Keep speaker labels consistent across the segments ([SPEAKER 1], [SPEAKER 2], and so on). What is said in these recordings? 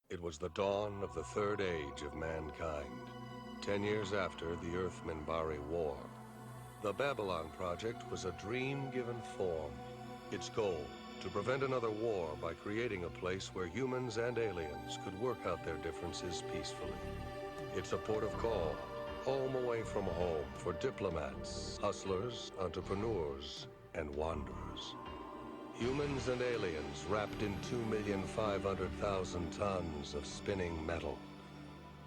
[SPEAKER 1] It was the dawn of the third age of mankind, 10 years after the Earth-Minbari War. The Babylon Project was a dream given form. Its goal, to prevent another war by creating a place where humans and aliens could work out their differences peacefully. It's a port of call, home away from home for diplomats, hustlers, entrepreneurs, and wanderers. Humans and aliens wrapped in 2,500,000 tons of spinning metal,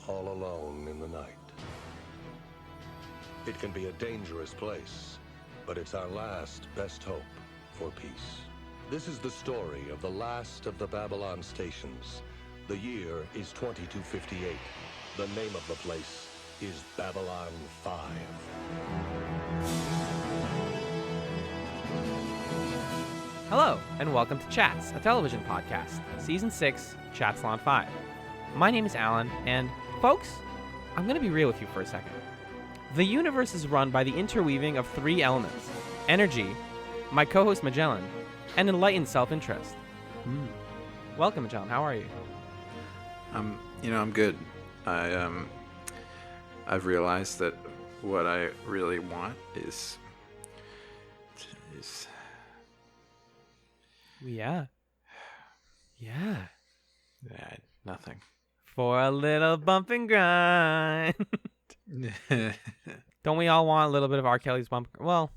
[SPEAKER 1] all alone in the night. It can be a dangerous place, but it's our last best hope for peace. This is the story of the last of the Babylon stations. The year is 2258. The name of the place is Babylon 5.
[SPEAKER 2] Hello, and welcome to Chats, a television podcast, Season 6, Chatzylon 5. My name is Allen, and folks, I'm going to be real with you for a second. The universe is run by the interweaving of three elements: energy, my co-host Magellan, and enlightened self-interest. Welcome, Magellan. How are you?
[SPEAKER 3] I'm good. I've realized that what I really want is
[SPEAKER 2] Yeah,
[SPEAKER 3] nothing.
[SPEAKER 2] for a little bump and grind. Don't we all want a little bit of R. Kelly's bump? Well,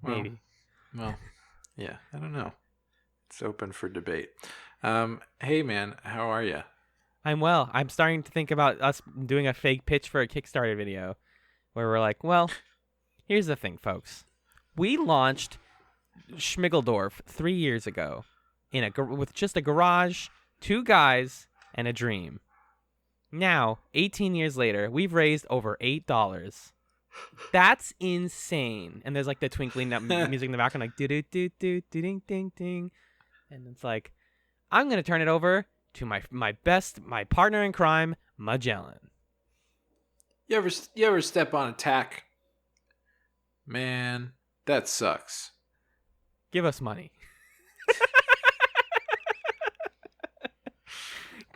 [SPEAKER 2] maybe.
[SPEAKER 3] Well, yeah, I don't know. It's open for debate. Hey, man, how are you?
[SPEAKER 2] I'm well. I'm starting to think about us doing a fake pitch for a Kickstarter video where we're like, well, here's the thing, folks. We launched Schmiggeldorf 3 years ago with just a garage, two guys, and a dream. Now, 18 years later, we've raised over $8. That's insane. And there's like the twinkling music in the background, like do-do-do-do-ding ding ding. And it's like, I'm going to turn it over to my partner in crime, Magellan.
[SPEAKER 3] You ever step on a tack? Man, that sucks.
[SPEAKER 2] Give us money.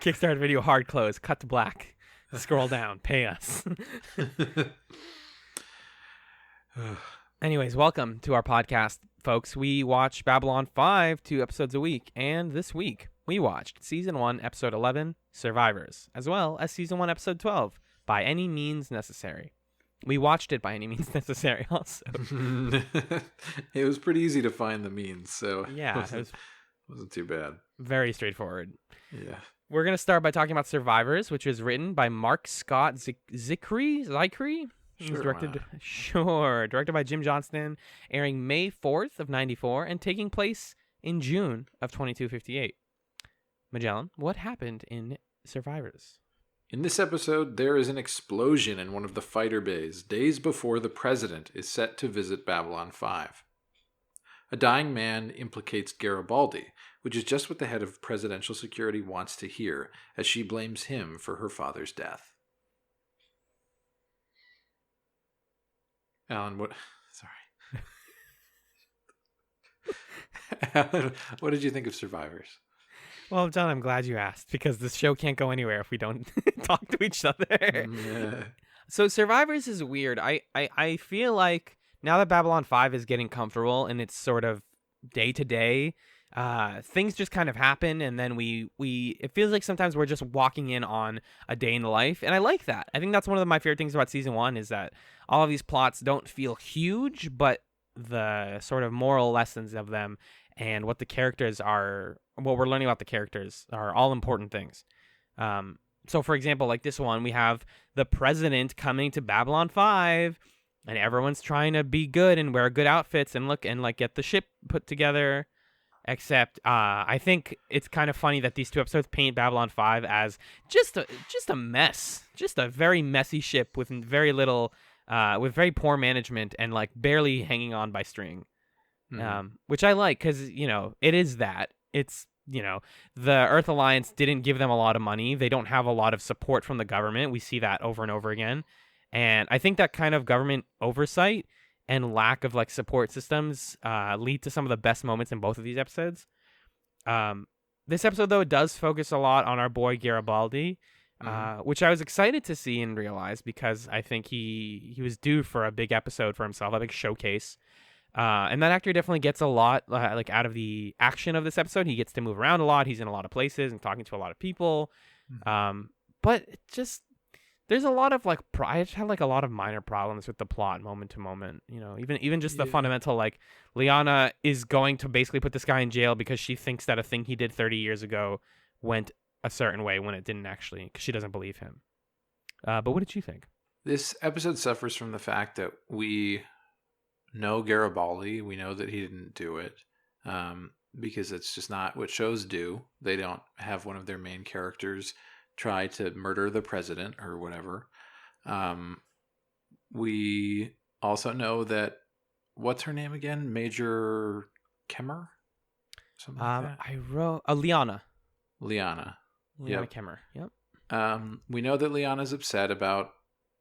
[SPEAKER 2] Kickstarter video hard close, cut to black. Scroll down, pay us. Anyways, welcome to our podcast, folks. We watch Babylon 5, 2 episodes a week, and this week we watched Season 1, Episode 11, Survivors, as well as Season 1, Episode 12, By Any Means Necessary. We watched it by any means necessary also.
[SPEAKER 3] It was pretty easy to find the means, so
[SPEAKER 2] Yeah,
[SPEAKER 3] it wasn't too bad.
[SPEAKER 2] very straightforward.
[SPEAKER 3] Yeah.
[SPEAKER 2] We're going to start by talking about Survivors, which was written by Mark Scott Zicree. Directed by Jim Johnston, airing May 4th of 94 and taking place in June of 2258. Magellan, what happened in Survivors?
[SPEAKER 3] In this episode, there is an explosion in one of the fighter bays days before the president is set to visit Babylon 5. A dying man implicates Garibaldi, which is just what the head of presidential security wants to hear, as she blames him for her father's death. Alan, Alan, what did you think of Survivors?
[SPEAKER 2] Well, John, I'm glad you asked, because this show can't go anywhere if we don't talk to each other.
[SPEAKER 3] Yeah.
[SPEAKER 2] So Survivors is weird. I feel like now that Babylon 5 is getting comfortable and it's sort of day to day, things just kind of happen, and then it feels like sometimes we're just walking in on a day in the life, and I like that. I think that's one of my favorite things about Season 1 is that all of these plots don't feel huge, but the sort of moral lessons of them and what the characters are, what we're learning about the characters are all important things. So for example, like this one, we have the president coming to Babylon 5, and everyone's trying to be good and wear good outfits and look and like get the ship put together. Except I think it's kind of funny that these two episodes paint Babylon 5 as just a mess, just a very messy ship with very little, with very poor management and like barely hanging on by string. Which I like because, it is that. It's, the Earth Alliance didn't give them a lot of money. They don't have a lot of support from the government. We see that over and over again. And I think that kind of government oversight and lack of like support systems lead to some of the best moments in both of these episodes. This episode, though, it does focus a lot on our boy Garibaldi, which I was excited to see and realize because I think he was due for a big episode for himself, a big showcase. And that actor definitely gets a lot like out of the action of this episode. He gets to move around a lot. He's in a lot of places and talking to a lot of people. But it just there's a lot of like I just had like a lot of minor problems with the plot moment to moment. You know, even just the fundamental like Liana is going to basically put this guy in jail because she thinks that a thing he did 30 years ago went a certain way when it didn't actually, because she doesn't believe him. But what did you think?
[SPEAKER 3] This episode suffers from the fact that we know Garibaldi. We know that he didn't do it because it's just not what shows do. They don't have one of their main characters try to murder the president or whatever. We also know that, what's her name again? Major Kemmer? Something like that?
[SPEAKER 2] I wrote Liana.
[SPEAKER 3] Liana
[SPEAKER 2] Yep. Kemmer. Yep.
[SPEAKER 3] We know that Liana's upset about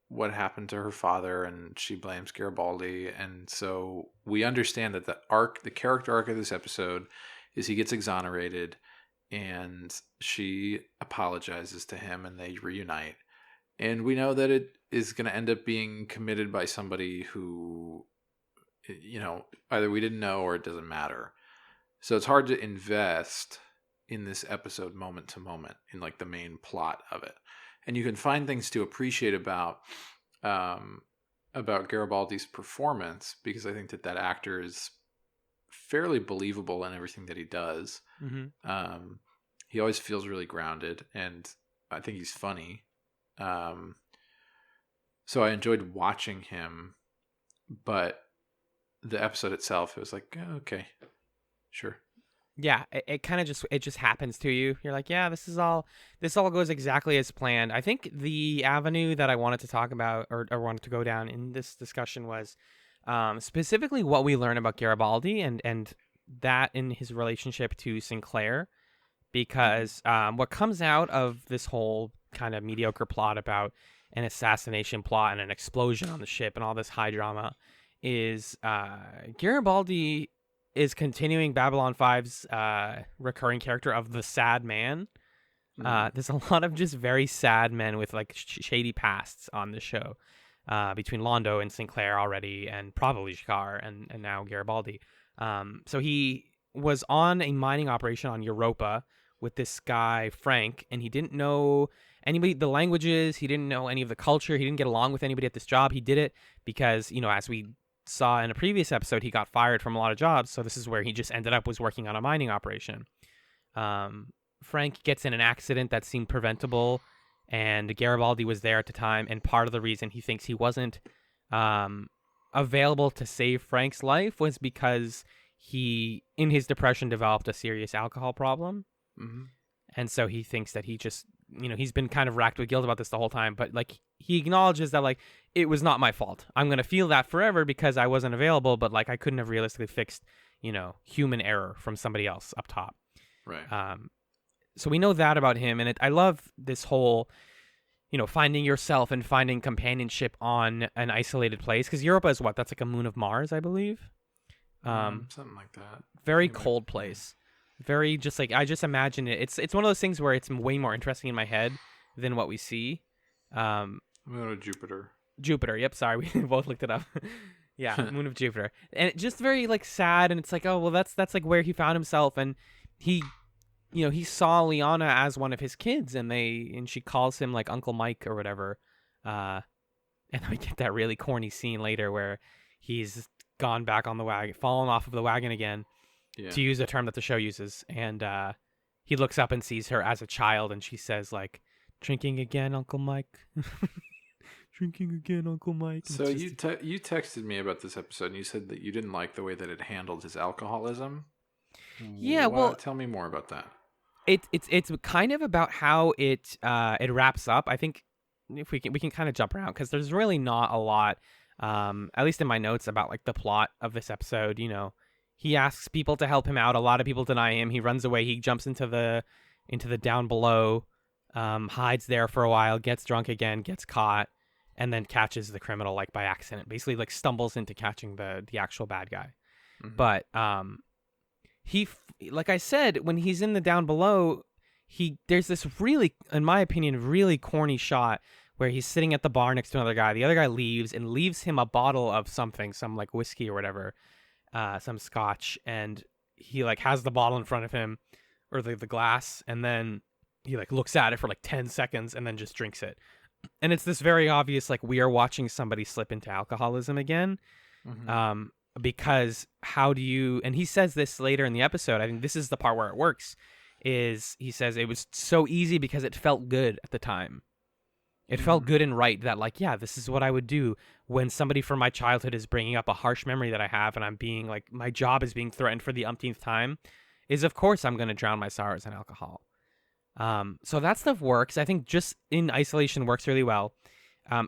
[SPEAKER 3] what happened to her father, and she blames Garibaldi. And so we understand that the character arc of this episode is he gets exonerated, and she apologizes to him, and they reunite. And we know that it is going to end up being committed by somebody who, you know, either we didn't know or it doesn't matter. So it's hard to invest in this episode moment to moment in like the main plot of it. And you can find things to appreciate about Garibaldi's performance, because I think that actor is fairly believable in everything that he does. He always feels really grounded, and I think he's funny. So I enjoyed watching him, but the episode itself, it was like, okay, sure.
[SPEAKER 2] Yeah, it kind of just happens to you. You're like, yeah, this all goes exactly as planned. I think the avenue that I wanted to talk about or wanted to go down in this discussion was specifically what we learn about Garibaldi and that in his relationship to Sinclair, because what comes out of this whole kind of mediocre plot about an assassination plot and an explosion on the ship and all this high drama is Garibaldi is continuing Babylon 5's recurring character of the sad man. There's a lot of just very sad men with like shady pasts on the show, between Londo and Sinclair already, and probably Shakar and now Garibaldi. So he was on a mining operation on Europa with this guy Frank, and he didn't know anybody, the languages, he didn't know any of the culture, he didn't get along with anybody at this job. He did it because, you know, as we saw in a previous episode, he got fired from a lot of jobs, so this is where he just ended up, was working on a mining operation. Frank gets in an accident that seemed preventable, and Garibaldi was there at the time, and part of the reason he thinks he wasn't available to save Frank's life was because he, in his depression, developed a serious alcohol problem. And so he thinks that he just, you know, he's been kind of racked with guilt about this the whole time, but like he acknowledges that like it was not my fault. I'm going to feel that forever because I wasn't available, but like I couldn't have realistically fixed, you know, human error from somebody else up top.
[SPEAKER 3] Right.
[SPEAKER 2] So we know that about him, and I love this whole, you know, finding yourself and finding companionship on an isolated place, because Europa is what? That's like a moon of Mars, I believe.
[SPEAKER 3] Something like that.
[SPEAKER 2] Very cold place. Very just like, I just imagine it. It's one of those things where it's way more interesting in my head than what we see.
[SPEAKER 3] I'm going to Jupiter.
[SPEAKER 2] Jupiter. Yep. Sorry, we both looked it up. Yeah, moon of Jupiter, and it just very like sad. And it's like, oh well, that's like where he found himself, and he, you know, he saw Liana as one of his kids, and she calls him like Uncle Mike or whatever. And then we get that really corny scene later where he's gone back on the wagon, fallen off of the wagon again. Yeah. To use a term that the show uses, and he looks up and sees her as a child, and she says like, "Drinking again, Uncle Mike." Drinking again, Uncle Mike.
[SPEAKER 3] So you texted me about this episode, and you said that you didn't like the way that it handled his alcoholism.
[SPEAKER 2] Yeah, well,
[SPEAKER 3] tell me more about that.
[SPEAKER 2] It's kind of about how it wraps up. I think if we can kind of jump around, because there's really not a lot, at least in my notes, about like the plot of this episode. You know. He asks people to help him out. A lot of people deny him. He runs away. He jumps into the down below, hides there for a while, gets drunk again, gets caught, and then catches the criminal like by accident. Basically, like stumbles into catching the actual bad guy. But like I said, when he's in the down below, there's this really, in my opinion, really corny shot where he's sitting at the bar next to another guy. The other guy leaves and leaves him a bottle of something, some like whiskey or whatever, some scotch, and he like has the bottle in front of him, or the glass, and then he like looks at it for like 10 seconds and then just drinks it. And it's this very obvious, like, we are watching somebody slip into alcoholism again.
[SPEAKER 3] Mm-hmm.
[SPEAKER 2] Because how do you, and he says this later in the episode, I think this is the part where it works, is he says it was so easy because it felt good at the time. It felt good and right that, like, yeah, this is what I would do when somebody from my childhood is bringing up a harsh memory that I have, and I'm being like, my job is being threatened for the umpteenth time, is of course I'm going to drown my sorrows in alcohol. So that stuff works. I think just in isolation works really well.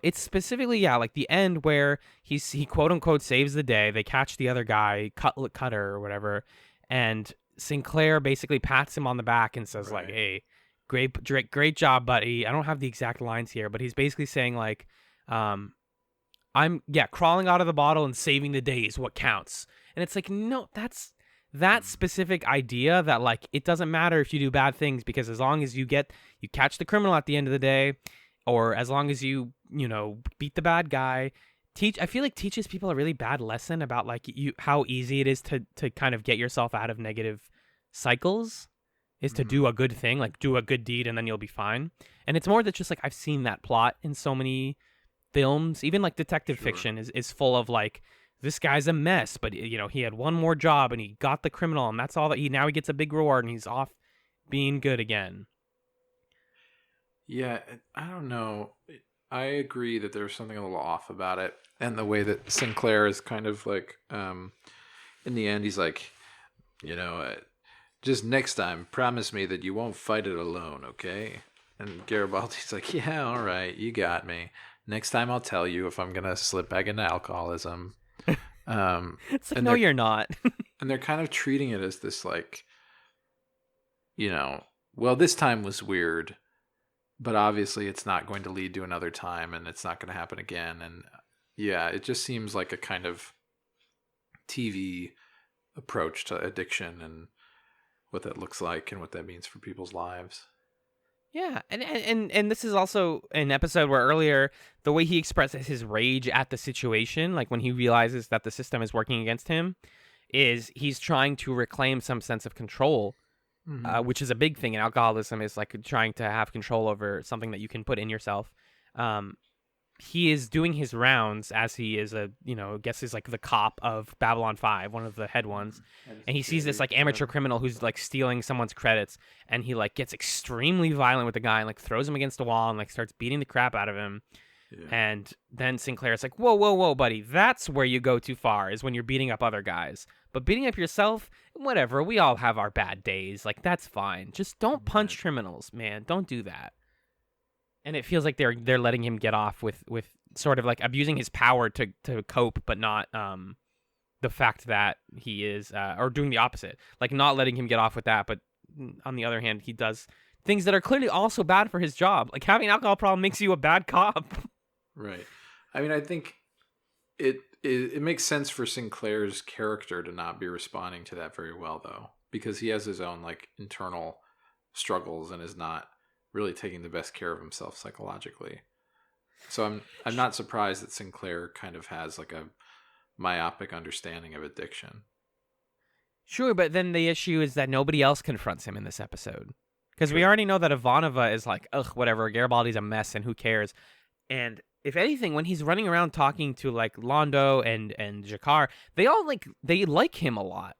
[SPEAKER 2] It's specifically, yeah, like the end where he quote unquote saves the day. They catch the other guy, Cutter or whatever, and Sinclair basically pats him on the back and says, like, "Hey, great job, buddy." I don't have the exact lines here, but he's basically saying like, "I'm crawling out of the bottle and saving the day is what counts." And it's like, no, that's that specific idea that, like, it doesn't matter if you do bad things, because as long as you catch the criminal at the end of the day, or as long as you beat the bad guy, I feel like teaches people a really bad lesson about, like, how easy it is to kind of get yourself out of negative cycles, is to do a good thing, like do a good deed and then you'll be fine. And it's more that just like, I've seen that plot in so many films, even like detective fiction is full of like, this guy's a mess, but he had one more job and he got the criminal, and that's all that now he gets a big reward and he's off being good again.
[SPEAKER 3] Yeah, I don't know. I agree that there's something a little off about it, and the way that Sinclair is kind of like, in the end, he's like, just next time, promise me that you won't fight it alone, okay? And Garibaldi's like, yeah, all right, you got me. Next time I'll tell you if I'm gonna slip back into alcoholism.
[SPEAKER 2] It's like, no, you're not.
[SPEAKER 3] And they're kind of treating it as this, like, well, this time was weird, but obviously it's not going to lead to another time, and it's not going to happen again. And yeah, it just seems like a kind of TV approach to addiction and what that looks like and what that means for people's lives.
[SPEAKER 2] Yeah, and this is also an episode where earlier, the way he expresses his rage at the situation, like when he realizes that the system is working against him, is he's trying to reclaim some sense of control, which is a big thing in alcoholism, is like trying to have control over something that you can put in yourself. He is doing his rounds as he is I guess he's like the cop of Babylon 5, one of the head ones. And he sees this like amateur criminal who's like stealing someone's credits, and he like gets extremely violent with the guy and like throws him against a wall and like starts beating the crap out of him. Yeah. And then Sinclair's like, whoa, buddy, that's where you go too far, is when you're beating up other guys. But beating up yourself, whatever, we all have our bad days. Like, that's fine. Just don't punch criminals, man. Don't do that. And it feels like they're letting him get off with sort of like abusing his power to cope, but not the fact that he is or doing the opposite, like not letting him get off with that. But on the other hand, he does things that are clearly also bad for his job. Like, having an alcohol problem makes you a bad cop.
[SPEAKER 3] Right. I mean, I think it makes sense for Sinclair's character to not be responding to that very well, though, because he has his own like internal struggles and is not really taking the best care of himself psychologically. So I'm not surprised that Sinclair kind of has like a myopic understanding of addiction. Sure,
[SPEAKER 2] but then the issue is that nobody else confronts him in this episode. Because we already know that Ivanova is like, ugh, whatever, Garibaldi's a mess and who cares. And if anything, when he's running around talking to like Londo and Jakar, they all like him a lot.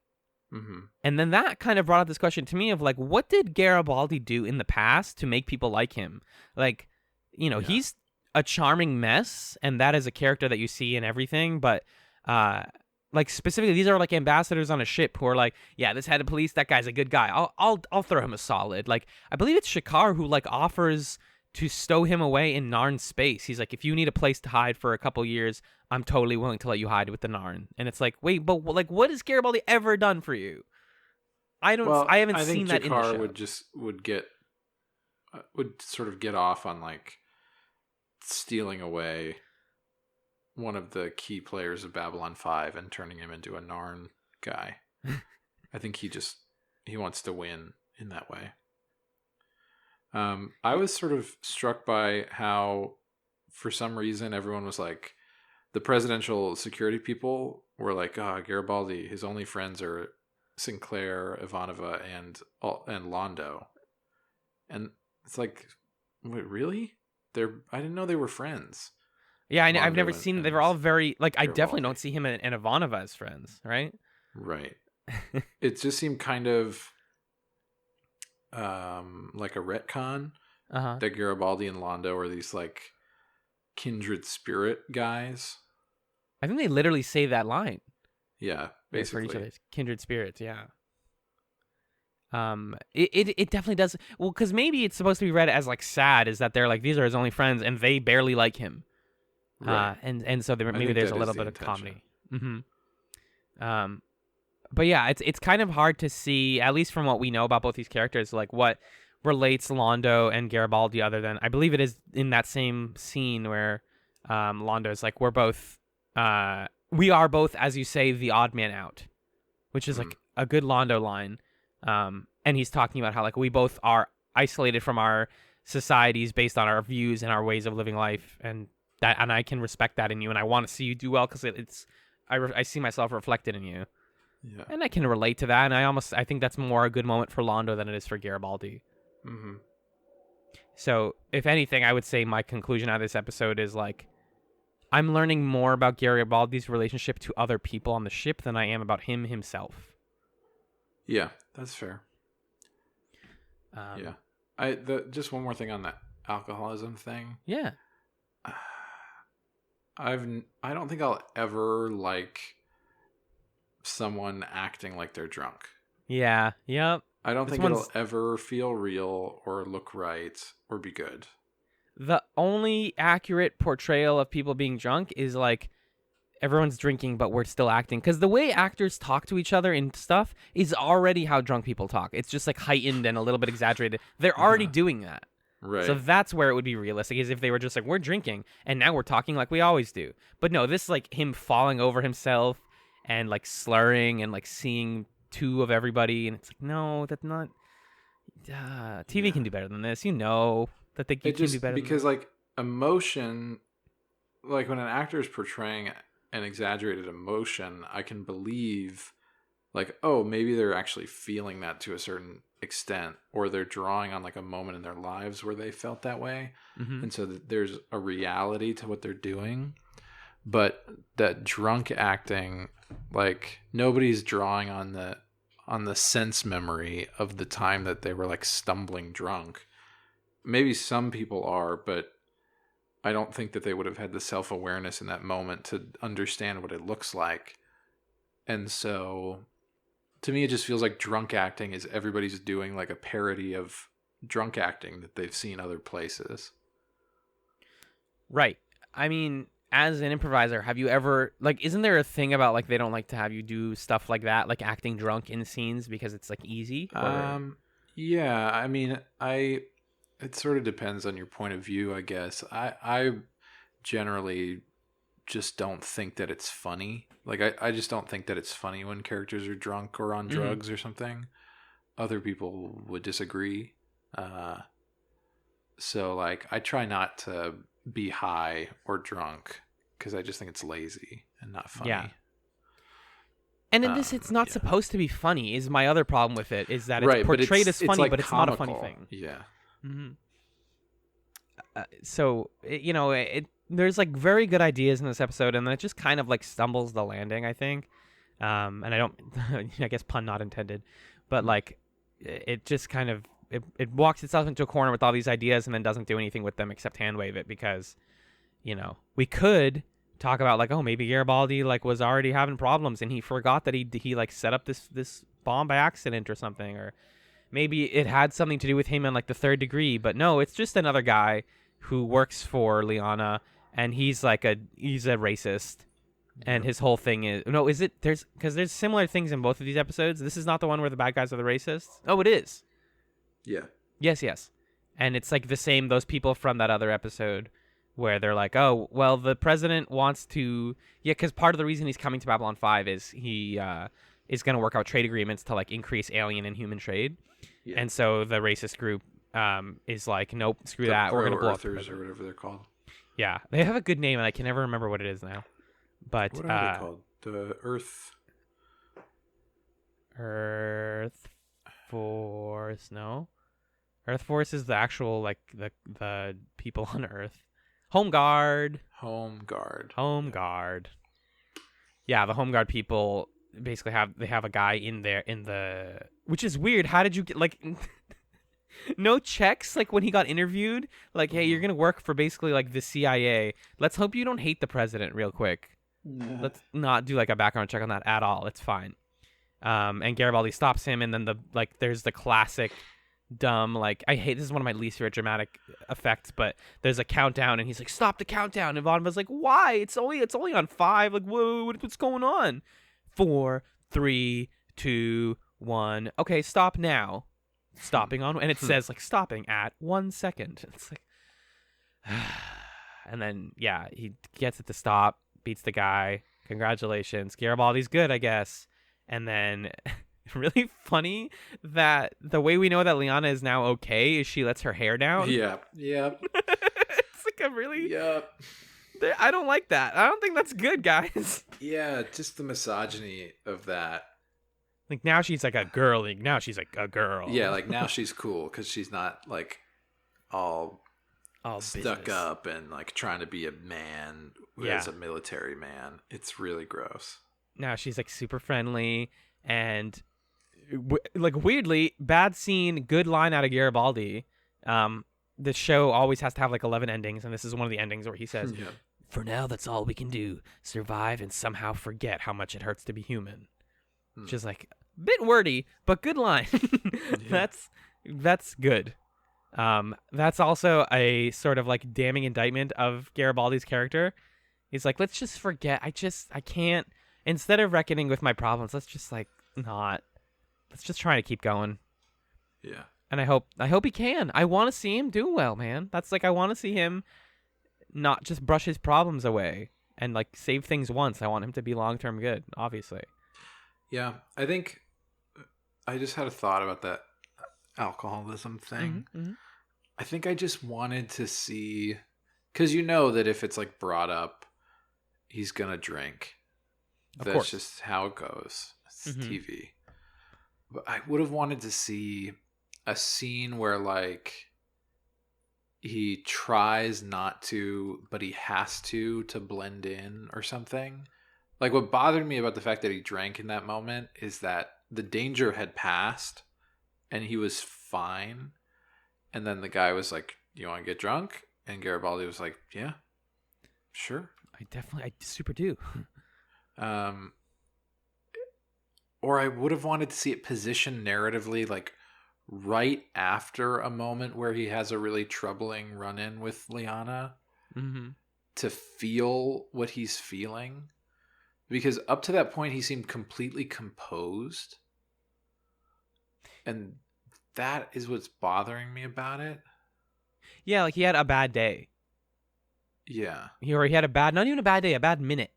[SPEAKER 2] Mm-hmm. And then that kind of brought up this question to me of like, what did Garibaldi do in the past to make people like him? Like, he's a charming mess, and that is a character that you see in everything. But like specifically, these are like ambassadors on a ship who are like, yeah, this head of police, that guy's a good guy. I'll throw him a solid. Like, I believe it's Shakar who like offers to stow him away in Narn space. He's like, if you need a place to hide for a couple years, I'm totally willing to let you hide with the Narn. And it's like, wait, but like, what has Garibaldi ever done for you? I haven't seen that in the show.
[SPEAKER 3] would sort of get off on like stealing away one of the key players of Babylon 5 and turning him into a Narn guy. I think he wants to win in that way. I was sort of struck by how, for some reason, everyone was like, the presidential security people were like, Garibaldi, his only friends are Sinclair, Ivanova, and Londo. And it's like, wait, really? I didn't know they were friends.
[SPEAKER 2] Yeah, I've
[SPEAKER 3] Londo
[SPEAKER 2] never seen. They were all very like. I definitely
[SPEAKER 3] Garibaldi.
[SPEAKER 2] don't see him and Ivanova as friends, right?
[SPEAKER 3] Right. It just seemed kind of like a retcon that Garibaldi and Londo are these like kindred spirit guys.
[SPEAKER 2] I think they literally say that line.
[SPEAKER 3] Yeah,
[SPEAKER 2] For each
[SPEAKER 3] basically.
[SPEAKER 2] other, kindred spirits. Yeah. It definitely does. Well, because maybe it's supposed to be read as like sad, is that they're like these are his only friends and they barely like him.
[SPEAKER 3] Right.
[SPEAKER 2] And so maybe
[SPEAKER 3] think
[SPEAKER 2] there's
[SPEAKER 3] that
[SPEAKER 2] a
[SPEAKER 3] is
[SPEAKER 2] little
[SPEAKER 3] the
[SPEAKER 2] bit of
[SPEAKER 3] intention.
[SPEAKER 2] comedy. But yeah, it's kind of hard to see, at least from what we know about both these characters, like what relates Londo and Garibaldi, other than I believe it is in that same scene where Londo is like, we are both, as you say, the odd man out, which is like a good Londo line. And he's talking about how like we both are isolated from our societies based on our views and our ways of living life, and I can respect that in you, and I want to see you do well because I see myself reflected in you.
[SPEAKER 3] Yeah.
[SPEAKER 2] And I can relate to that, and I think that's more a good moment for Londo than it is for Garibaldi.
[SPEAKER 3] Mm-hmm.
[SPEAKER 2] So, if anything, I would say my conclusion out of this episode is like, I'm learning more about Garibaldi's relationship to other people on the ship than I am about him himself.
[SPEAKER 3] Yeah, that's fair. Yeah. Just one more thing on that alcoholism thing.
[SPEAKER 2] Yeah.
[SPEAKER 3] I don't think I'll ever like someone acting like they're drunk.
[SPEAKER 2] Yeah. Yep.
[SPEAKER 3] I don't think it'll ever feel real or look right or be good.
[SPEAKER 2] The only accurate portrayal of people being drunk is like everyone's drinking, but we're still acting. Because the way actors talk to each other and stuff is already how drunk people talk. It's just like heightened and a little bit exaggerated. They're already doing that.
[SPEAKER 3] Right.
[SPEAKER 2] So that's where it would be realistic, is if they were just like, we're drinking and now we're talking like we always do. But no, this is like him falling over himself and like slurring and like seeing two of everybody. And it's like, no, that's not. TV can do better than this. You know that they can do better
[SPEAKER 3] because like emotion, like when an actor is portraying an exaggerated emotion, I can believe like, oh, maybe they're actually feeling that to a certain extent, or they're drawing on like a moment in their lives where they felt that way.
[SPEAKER 2] Mm-hmm.
[SPEAKER 3] And so there's a reality to what they're doing. But that drunk acting, like nobody's drawing on the sense memory of the time that they were like stumbling drunk. Maybe some people are, but I don't think that they would have had the self-awareness in that moment to understand what it looks like. And so to me, it just feels like drunk acting is everybody's doing like a parody of drunk acting that they've seen other places.
[SPEAKER 2] Right. I mean, as an improviser, have you ever, like, isn't there a thing about like they don't like to have you do stuff like that, like acting drunk in scenes because it's like easy?
[SPEAKER 3] Yeah, I mean, it sort of depends on your point of view, I guess. I generally just don't think that it's funny. Like, I just don't think that it's funny when characters are drunk or on drugs or something. Other people would disagree. So, like, I try not to be high or drunk because I just think it's lazy and not funny.
[SPEAKER 2] Yeah. And in this, it's not supposed to be funny, is my other problem with it, is that it's portrayed as funny, but it's not a funny thing.
[SPEAKER 3] Yeah.
[SPEAKER 2] Mm-hmm. There's like very good ideas in this episode, and then it just kind of like stumbles the landing, I think. And I don't, I guess pun not intended, but like it just kind of, it walks itself into a corner with all these ideas and then doesn't do anything with them except hand wave it because, we could talk about like, oh, maybe Garibaldi like was already having problems and he forgot that he like set up this bomb by accident or something, or maybe it had something to do with him in like the third degree, but no, it's just another guy who works for Liana and he's a racist, and his whole thing is because there's similar things in both of these episodes. This is not the one where the bad guys are the racists. Oh, it is.
[SPEAKER 3] Yeah.
[SPEAKER 2] Yes. And it's like the same, those people from that other episode where they're like, oh, well, the president wants to, because part of the reason he's coming to Babylon 5 is is going to work out trade agreements to like increase alien and human trade.
[SPEAKER 3] Yeah.
[SPEAKER 2] And so the racist group is like, nope, screw that. We're going to blow up the
[SPEAKER 3] Pro-Earthers or
[SPEAKER 2] president.
[SPEAKER 3] whatever they're called.
[SPEAKER 2] Yeah, they have a good name, and I can never remember what it is now. But
[SPEAKER 3] What are they called? The Earth
[SPEAKER 2] Force, no. Earth Force is the actual like the people on Earth. Home Guard.
[SPEAKER 3] Home Guard.
[SPEAKER 2] Yeah, the Home Guard people basically have a guy in the which is weird. How did you get like no checks like when he got interviewed? Like, hey, you're gonna work for basically like the CIA. Let's hope you don't hate the president real quick. Let's not do like a background check on that at all. It's fine. And Garibaldi stops him, and then there's the classic dumb like I hate this is one of my least favorite dramatic effects, but there's a countdown and he's like, stop the countdown, and Von was like, why? It's only on 5. Like, what's going on? 4, 3, 2, 1. Okay, stop now. Stopping on, and it says like stopping at 1 second. It's like and then yeah, he gets it to stop, beats the guy. Congratulations, Garibaldi's good, I guess. And then really funny that the way we know that Liana is now okay is she lets her hair down.
[SPEAKER 3] Yeah.
[SPEAKER 2] It's like a really I don't like that. I don't think that's good, guys.
[SPEAKER 3] Yeah, just the misogyny of that.
[SPEAKER 2] Like now she's like a girl. Like now she's like a girl.
[SPEAKER 3] Yeah, like now she's cool because she's not like all stuck
[SPEAKER 2] business.
[SPEAKER 3] up and like trying to be a man as a military man. It's really gross.
[SPEAKER 2] Now she's like super friendly and like weirdly bad scene, good line out of Garibaldi. The show always has to have like 11 endings, and this is one of the endings where he says, "For now, that's all we can do: survive and somehow forget how much it hurts to be human." Which is like a bit wordy, but good line. That's good. That's also a sort of like damning indictment of Garibaldi's character. He's like, let's just forget. I can't. Instead of reckoning with my problems, let's just like not. Let's just try to keep going.
[SPEAKER 3] Yeah.
[SPEAKER 2] And I hope he can. I want to see him do well, man. That's like I want to see him not just brush his problems away and like save things once. I want him to be long-term good, obviously.
[SPEAKER 3] Yeah, I think I just had a thought about that alcoholism thing.
[SPEAKER 2] Mm-hmm.
[SPEAKER 3] I think I just wanted to see, because you know that if it's like brought up, he's gonna drink. That's
[SPEAKER 2] course.
[SPEAKER 3] just how it goes. It's
[SPEAKER 2] Mhm.
[SPEAKER 3] TV. But I would have wanted to see a scene where like he tries not to, but he has to blend in or something. Like what bothered me about the fact that he drank in that moment is that the danger had passed and he was fine. And then the guy was like, "You want to get drunk?" And Garibaldi was like, "Yeah, sure."
[SPEAKER 2] I super do.
[SPEAKER 3] Or I would have wanted to see it positioned narratively like right after a moment where he has a really troubling run-in with Liana,
[SPEAKER 2] Mm-hmm.
[SPEAKER 3] to feel what he's feeling. Because up to that point, he seemed completely composed. And that is what's bothering me about it.
[SPEAKER 2] Yeah, like he had a bad day.
[SPEAKER 3] Yeah.
[SPEAKER 2] He had a bad, not even a bad day, a bad minute.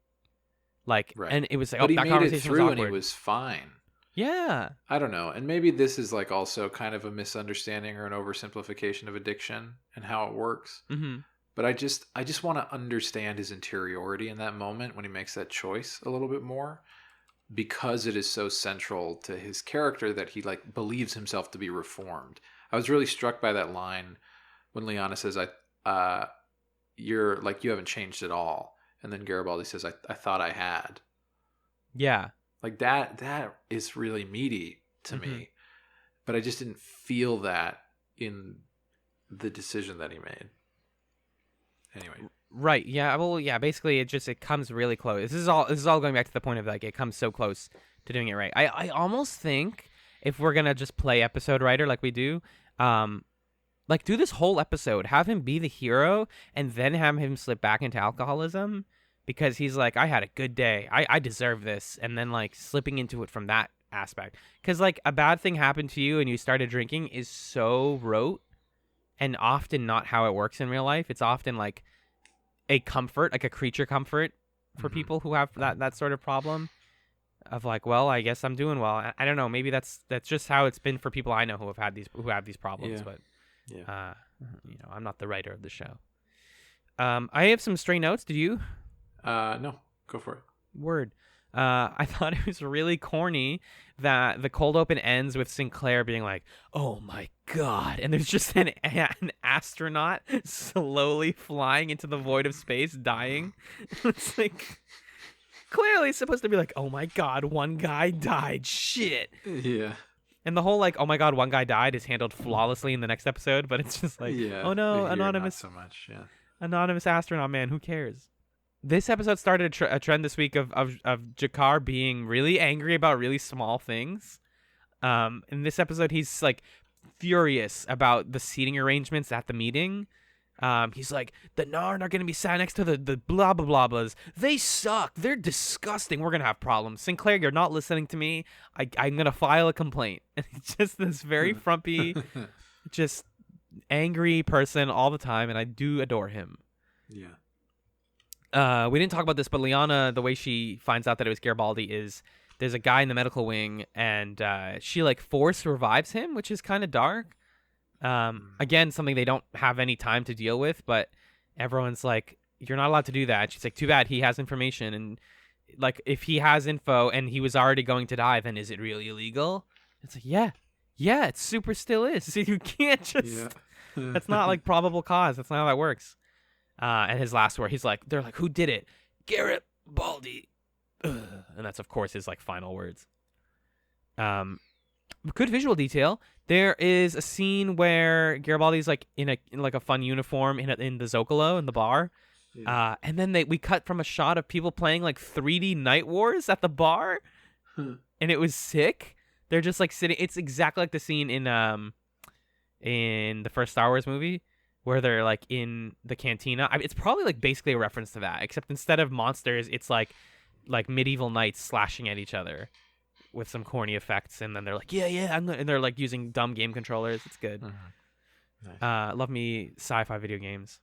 [SPEAKER 2] Like,
[SPEAKER 3] Right.
[SPEAKER 2] and it was like,
[SPEAKER 3] But he
[SPEAKER 2] that
[SPEAKER 3] made it
[SPEAKER 2] conversation was
[SPEAKER 3] through and he
[SPEAKER 2] awkward.
[SPEAKER 3] was fine.
[SPEAKER 2] Yeah.
[SPEAKER 3] I don't know. And maybe this is like also kind of a misunderstanding or an oversimplification of addiction and how it works.
[SPEAKER 2] Mm-hmm.
[SPEAKER 3] But I just want to understand his interiority in that moment when he makes that choice a little bit more, because it is so central to his character that he like believes himself to be reformed. I was really struck by that line when Liana says, "You're like, you haven't changed at all." And then Garibaldi says, I thought I had.
[SPEAKER 2] Yeah.
[SPEAKER 3] Like that is really meaty to me. But I just didn't feel that in the decision that he made. Anyway.
[SPEAKER 2] Right. Yeah. Well, yeah, basically it comes really close. This is all going back to the point of like it comes so close to doing it right. I almost think if we're going to just play episode writer like we do, like do this whole episode, have him be the hero and then have him slip back into alcoholism because he's like, I had a good day. I deserve this. And then like slipping into it from that aspect. Because like a bad thing happened to you and you started drinking is so rote and often not how it works in real life. It's often like a comfort, like a creature comfort for people who have that sort of problem. of like, well, I guess I'm doing well. I don't know. Maybe that's just how it's been for people I know who have these problems.
[SPEAKER 3] Yeah.
[SPEAKER 2] But
[SPEAKER 3] Yeah.
[SPEAKER 2] I'm not the writer of the show. I have some stray notes. Did you?
[SPEAKER 3] No, go for it.
[SPEAKER 2] Word. I thought it was really corny that the cold open ends with Sinclair being like, "Oh my god," and there's just an astronaut slowly flying into the void of space, dying. It's like clearly supposed to be like, "Oh my god, one guy died." Shit.
[SPEAKER 3] Yeah.
[SPEAKER 2] And the whole like, "Oh my god, one guy died" is handled flawlessly in the next episode, but it's just like,
[SPEAKER 3] Yeah.
[SPEAKER 2] "Oh no,
[SPEAKER 3] Here,
[SPEAKER 2] anonymous
[SPEAKER 3] not so much. Yeah.
[SPEAKER 2] anonymous astronaut man, who cares?" This episode started a trend this week of Jakar being really angry about really small things. In this episode, he's like furious about the seating arrangements at the meeting. He's like, the Narn are going to be sat next to the blah, blah, blah, blahs. They suck. They're disgusting. We're going to have problems. Sinclair, you're not listening to me. I'm going to file a complaint. And it's just this very frumpy, just angry person all the time, and I do adore him.
[SPEAKER 3] Yeah.
[SPEAKER 2] We didn't talk about this, but Liana, the way she finds out that it was Garibaldi is there's a guy in the medical wing, and she like force revives him, which is kind of dark. Again, something they don't have any time to deal with, but everyone's like, you're not allowed to do that. She's like, too bad, he has information, and like if he has info and he was already going to die, then is it really illegal? It's like, yeah, it super still is. So you can't just that's not like probable cause. That's not how that works. And his last word, they're like, who did it? Garibaldi. And that's of course his like final words. Good visual detail. There is a scene where Garibaldi's like in a fun uniform in the Zocalo in the bar.
[SPEAKER 3] Yeah.
[SPEAKER 2] And then we cut from a shot of people playing like 3D Night Wars at the bar. And it was sick. They're just like sitting. It's exactly like the scene in the first Star Wars movie where they're like in the cantina. It's probably like basically a reference to that, except instead of monsters, it's like medieval knights slashing at each other with some corny effects, and then they're like, and they're like using dumb game controllers. It's good.
[SPEAKER 3] Nice.
[SPEAKER 2] Love me sci-fi video games.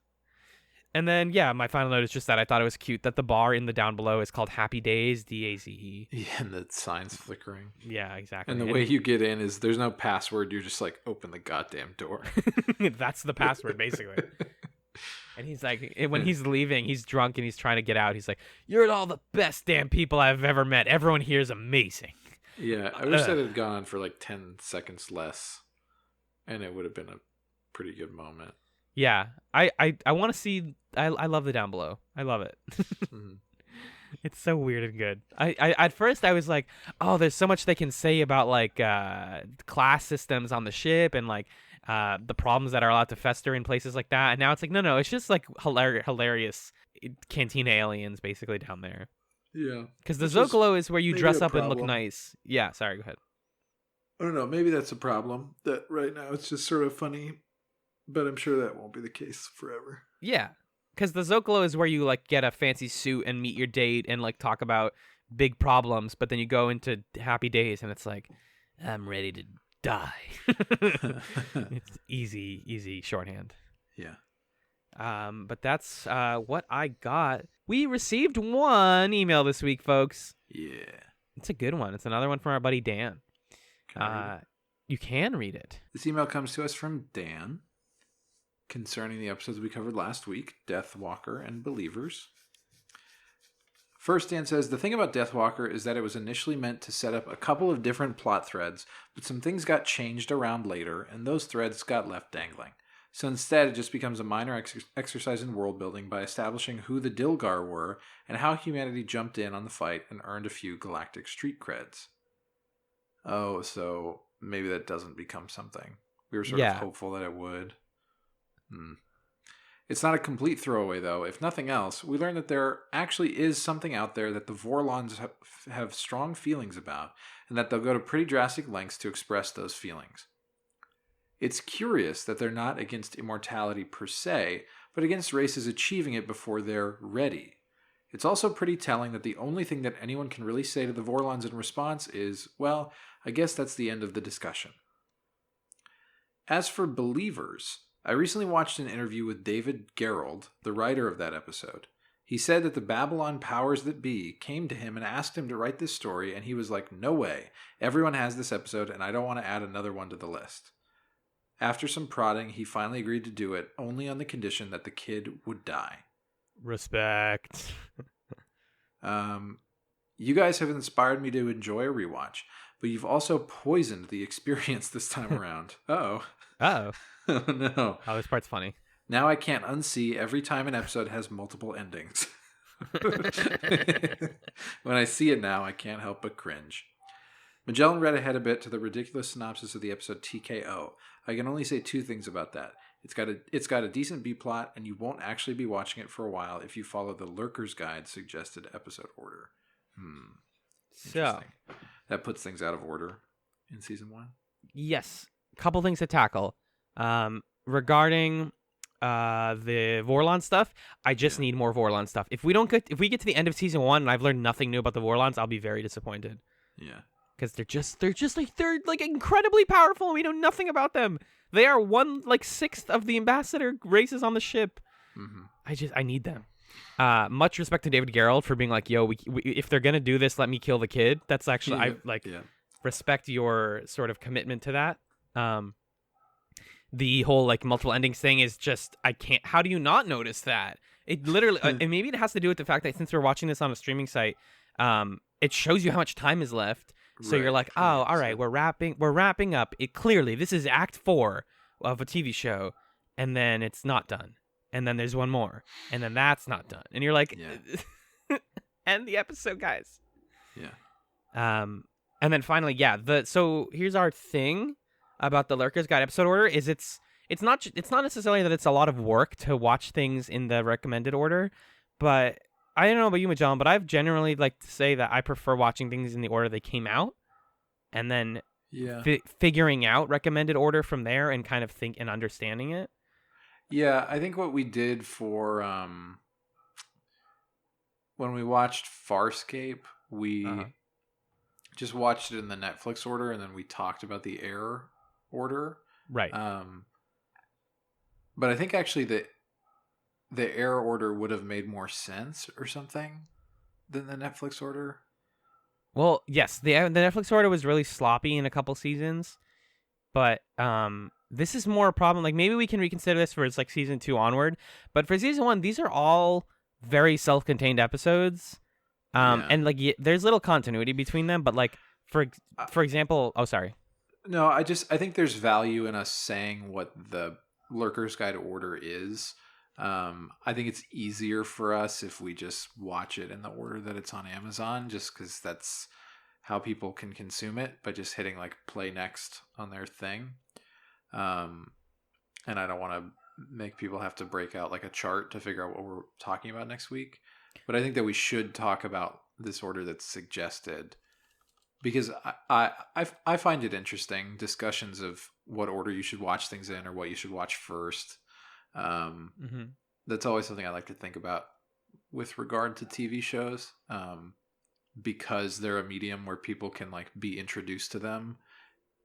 [SPEAKER 2] And then my final note is just that I thought it was cute that the bar in the down below is called Happy Days, DAZE.
[SPEAKER 3] Yeah, and the sign's flickering.
[SPEAKER 2] Yeah, exactly.
[SPEAKER 3] And the way you get in is there's no password. You're just like, open the goddamn door.
[SPEAKER 2] That's the password, basically. And he's like, when he's leaving, he's drunk and he's trying to get out. He's like, you're all the best damn people I've ever met. Everyone here is amazing.
[SPEAKER 3] Yeah, I wish that had gone on for like 10 seconds less, and it would have been a pretty good moment.
[SPEAKER 2] Yeah, I want to see. I love the down below. I love it.
[SPEAKER 3] Mm-hmm.
[SPEAKER 2] It's so weird and good. I at first I was like, oh, there's so much they can say about like class systems on the ship and like the problems that are allowed to fester in places like that. And now it's like, no, it's just like hilarious cantina aliens basically down there.
[SPEAKER 3] Yeah,
[SPEAKER 2] because the Zocalo is where you dress up and look
[SPEAKER 3] problem.
[SPEAKER 2] nice. Yeah, sorry, go ahead.
[SPEAKER 3] I don't know. Maybe that's a problem. That right now it's just sort of funny, but I'm sure that won't be the case forever.
[SPEAKER 2] Yeah, because the Zocalo is where you like get a fancy suit and meet your date and like talk about big problems, but then you go into Happy Days and it's like, I'm ready to die. It's easy shorthand.
[SPEAKER 3] Yeah.
[SPEAKER 2] But that's what I got. We received one email this week, folks.
[SPEAKER 3] Yeah.
[SPEAKER 2] It's a good one. It's another one from our buddy Dan.
[SPEAKER 3] Can I read it?
[SPEAKER 2] You can read it.
[SPEAKER 3] This email comes to us from Dan concerning the episodes we covered last week, Deathwalker and Believers. First, Dan says, the thing about Deathwalker is that it was initially meant to set up a couple of different plot threads, but some things got changed around later, and those threads got left dangling. So instead, it just becomes a minor exercise in world building by establishing who the Dilgar were and how humanity jumped in on the fight and earned a few galactic street creds. Oh, so maybe that doesn't become something. We were sort of hopeful that it would. It's not a complete throwaway, though. If nothing else, we learn that there actually is something out there that the Vorlons have strong feelings about, and that they'll go to pretty drastic lengths to express those feelings. It's curious that they're not against immortality per se, but against races achieving it before they're ready. It's also pretty telling that the only thing that anyone can really say to the Vorlons in response is, well, I guess that's the end of the discussion. As for Believers, I recently watched an interview with David Gerrold, the writer of that episode. He said that the Babylon powers that be came to him and asked him to write this story, and he was like, no way. Everyone has this episode, and I don't want to add another one to the list. After some prodding, he finally agreed to do it, only on the condition that the kid would die.
[SPEAKER 2] Respect.
[SPEAKER 3] You guys have inspired me to enjoy a rewatch, but you've also poisoned the experience this time around. Uh-oh.
[SPEAKER 2] Uh-oh.
[SPEAKER 3] Oh, no.
[SPEAKER 2] Oh, this part's funny.
[SPEAKER 3] Now I can't unsee every time an episode has multiple endings. When I see it now, I can't help but cringe. Magellan read ahead a bit to the ridiculous synopsis of the episode TKO. I can only say two things about that. It's got a decent B-plot, and you won't actually be watching it for a while if you follow the Lurker's Guide suggested episode order.
[SPEAKER 2] So,
[SPEAKER 3] that puts things out of order in season 1.
[SPEAKER 2] yes, a couple things to tackle. Regarding the Vorlon stuff, I just need more Vorlon stuff. If we get to the end of season 1 and I've learned nothing new about the Vorlons, I'll be very disappointed.
[SPEAKER 3] Yeah.
[SPEAKER 2] Because they're incredibly powerful and we know nothing about them. They are 1/6 of the ambassador races on the ship.
[SPEAKER 3] Mm-hmm.
[SPEAKER 2] I need them. Much respect to David Gerrold for being like, yo, we if they're gonna do this, let me kill the kid. That's actually respect your sort of commitment to that. The whole multiple endings thing is just, I can't. How do you not notice that? It literally, and maybe it has to do with the fact that since we're watching this on a streaming site, it shows you how much time is left. So you're like, oh, all right, we're wrapping up. This is Act 4 of a TV show, and then it's not done, and then there's one more, and then that's not done, and you're like, end the episode, guys.
[SPEAKER 3] Yeah.
[SPEAKER 2] And then finally, so here's our thing about the Lurker's Guide episode order is it's not necessarily that it's a lot of work to watch things in the recommended order, but I don't know about you, Magellan, but I've generally like to say that I prefer watching things in the order they came out, and then figuring out recommended order from there and kind of think and understanding it.
[SPEAKER 3] Yeah, I think what we did for when we watched Farscape, we just watched it in the Netflix order, and then we talked about the air order.
[SPEAKER 2] Right.
[SPEAKER 3] But I think actually the air order would have made more sense or something than the Netflix order.
[SPEAKER 2] Well, yes, the Netflix order was really sloppy in a couple seasons, but this is more a problem. Like, maybe we can reconsider this for season 2 onward, but for season 1, these are all very self-contained episodes, and there's little continuity between them. But for example, oh sorry.
[SPEAKER 3] No, I think there's value in us saying what the Lurker's Guide order is. I think it's easier for us if we just watch it in the order that it's on Amazon, just because that's how people can consume it by just hitting play next on their thing. And I don't want to make people have to break out a chart to figure out what we're talking about next week. But I think that we should talk about this order that's suggested, because I find it interesting, discussions of what order you should watch things in or what you should watch first. That's always something I like to think about with regard to TV shows, because they're a medium where people can be introduced to them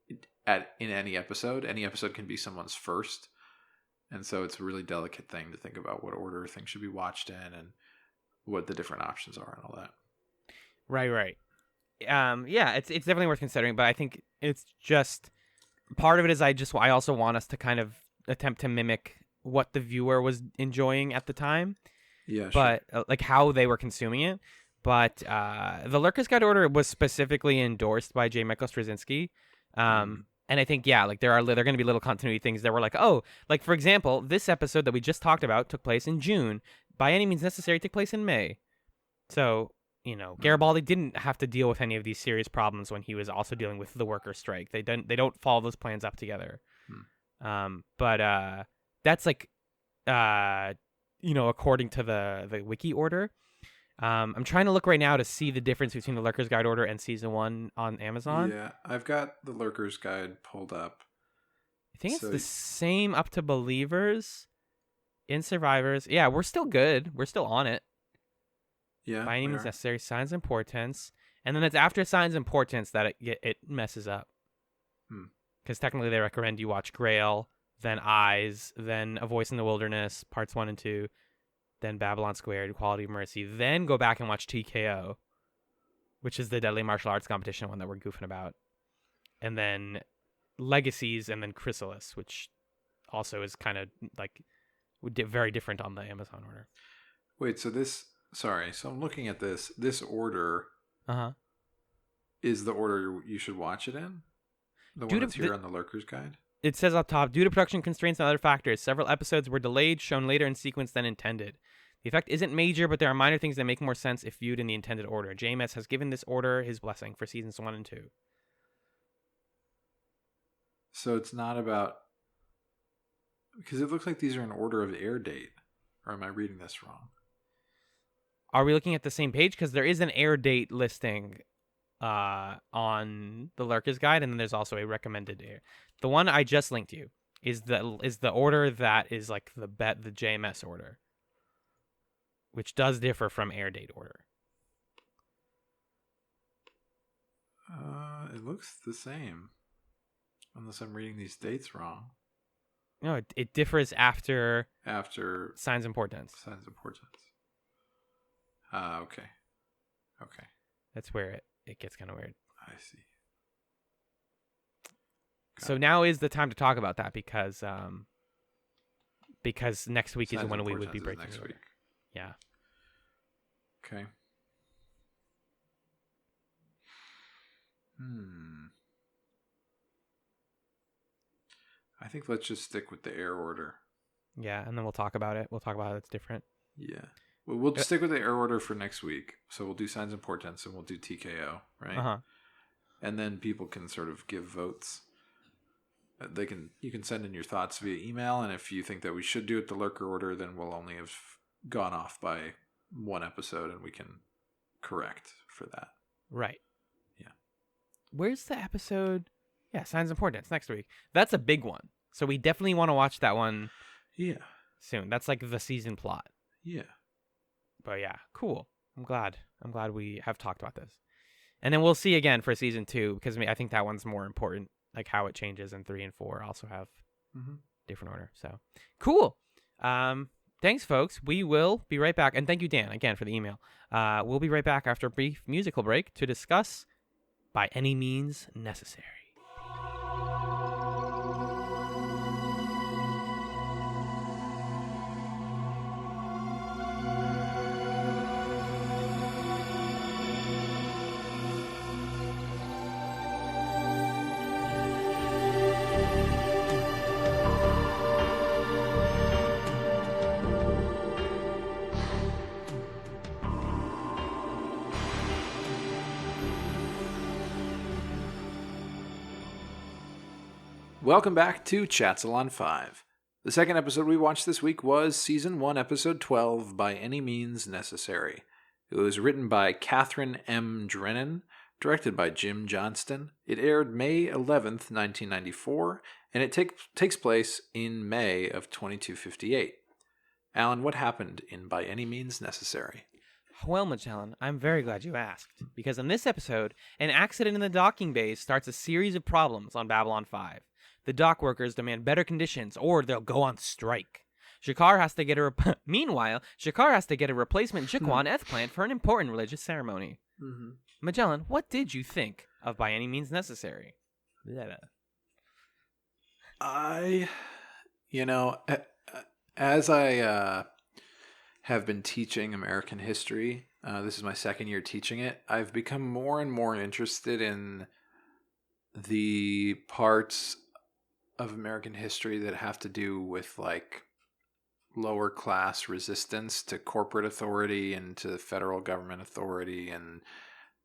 [SPEAKER 3] in any episode. Any episode can be someone's first, and so it's a really delicate thing to think about what order things should be watched in and what the different options are and all that.
[SPEAKER 2] Right. It's definitely worth considering, but I think it's just part of it is I also want us to kind of attempt to mimic what the viewer was enjoying at the time.
[SPEAKER 3] Yeah,
[SPEAKER 2] but how they were consuming it. But the Lurker's Guide order was specifically endorsed by J. Michael Straczynski. And I think, there are going to be little continuity things that were for example, this episode that we just talked about took place in June. By Any Means Necessary took place in May. So, Garibaldi didn't have to deal with any of these serious problems when he was also dealing with the worker strike. They don't follow those plans up together. But that's according to the wiki order. I'm trying to look right now to see the difference between the Lurker's Guide order and season 1 on Amazon.
[SPEAKER 3] Yeah, I've got the Lurker's Guide pulled up.
[SPEAKER 2] I think it's the same up to Believers. In Survivors. Yeah, we're still good. We're still on it.
[SPEAKER 3] Yeah.
[SPEAKER 2] By Any Means Necessary, Signs of Importance. And then it's after Signs of Importance that it messes up. Because technically they recommend you watch Grail, then Eyes, then A Voice in the Wilderness, parts 1 and 2. then Babylon Squared, Quality of Mercy, then go back and watch TKO, which is the Deadly Martial Arts Competition one that we're goofing about, and then Legacies, and then Chrysalis, which also is kind of like very different on the Amazon order.
[SPEAKER 3] Wait, so I'm looking at this order is the order you should watch it in? The one that's here on the Lurker's Guide?
[SPEAKER 2] It says up top, due to production constraints and other factors, several episodes were delayed, shown later in sequence than intended. The effect isn't major, but there are minor things that make more sense if viewed in the intended order. JMS has given this order his blessing for seasons 1 and 2.
[SPEAKER 3] So it's not about... Because it looks like these are in order of air date. Or am I reading this wrong?
[SPEAKER 2] Are we looking at the same page? Because there is an air date listing on the Lurker's Guide, and then there's also a recommended air. The one I just linked you is the order that is like the JMS order, which does differ from air date order.
[SPEAKER 3] It looks the same, unless I'm reading these dates wrong.
[SPEAKER 2] No, it differs after signs and portents.
[SPEAKER 3] Signs and portents. Okay.
[SPEAKER 2] That's where it gets kind of weird.
[SPEAKER 3] I see.
[SPEAKER 2] So now is the time to talk about that because next week is when we would be breaking
[SPEAKER 3] next week.
[SPEAKER 2] Yeah.
[SPEAKER 3] Okay. I think let's just stick with the air order.
[SPEAKER 2] Yeah, and then we'll talk about it. We'll talk about how it's different.
[SPEAKER 3] Yeah. Well, we'll stick with the air order for next week. So we'll do signs and portents and we'll do TKO, right?
[SPEAKER 2] Uh-huh.
[SPEAKER 3] And then people can sort of give votes. You can send in your thoughts via email, and if you think that we should do it the Lurker order, then we'll only have gone off by one episode and we can correct for that.
[SPEAKER 2] Right.
[SPEAKER 3] Yeah.
[SPEAKER 2] Where's the episode? Yeah, signs and portents next week. That's a big one. So we definitely want to watch that one.
[SPEAKER 3] Yeah.
[SPEAKER 2] Soon. That's like the season plot.
[SPEAKER 3] Yeah.
[SPEAKER 2] But yeah, cool. I'm glad we have talked about this. And then we'll see again for season 2 because I think that one's more important, like how it changes, and 3 and 4 also have different order. So cool. Thanks, folks. We will be right back. And thank you, Dan, again, for the email. We'll be right back after a brief musical break to discuss By Any Means Necessary.
[SPEAKER 3] Welcome back to Chatzylon 5. The second episode we watched this week was Season 1, Episode 12, By Any Means Necessary. It was written by Catherine M. Drennan, directed by Jim Johnston. It aired May 11th, 1994, and it takes place in May of 2258. Alan, what happened in By Any Means Necessary?
[SPEAKER 2] Well, Magellan, I'm very glad you asked, because in this episode, an accident in the docking bays starts a series of problems on Babylon 5. The dock workers demand better conditions, or they'll go on strike. Meanwhile, Shakar has to get a replacement Jikwan Eth plant for an important religious ceremony.
[SPEAKER 3] Mm-hmm.
[SPEAKER 2] Magellan, what did you think of By Any Means Necessary?
[SPEAKER 3] As I have been teaching American history, this is my second year teaching it, I've become more and more interested in the parts of American history that have to do with like lower class resistance to corporate authority and to federal government authority and,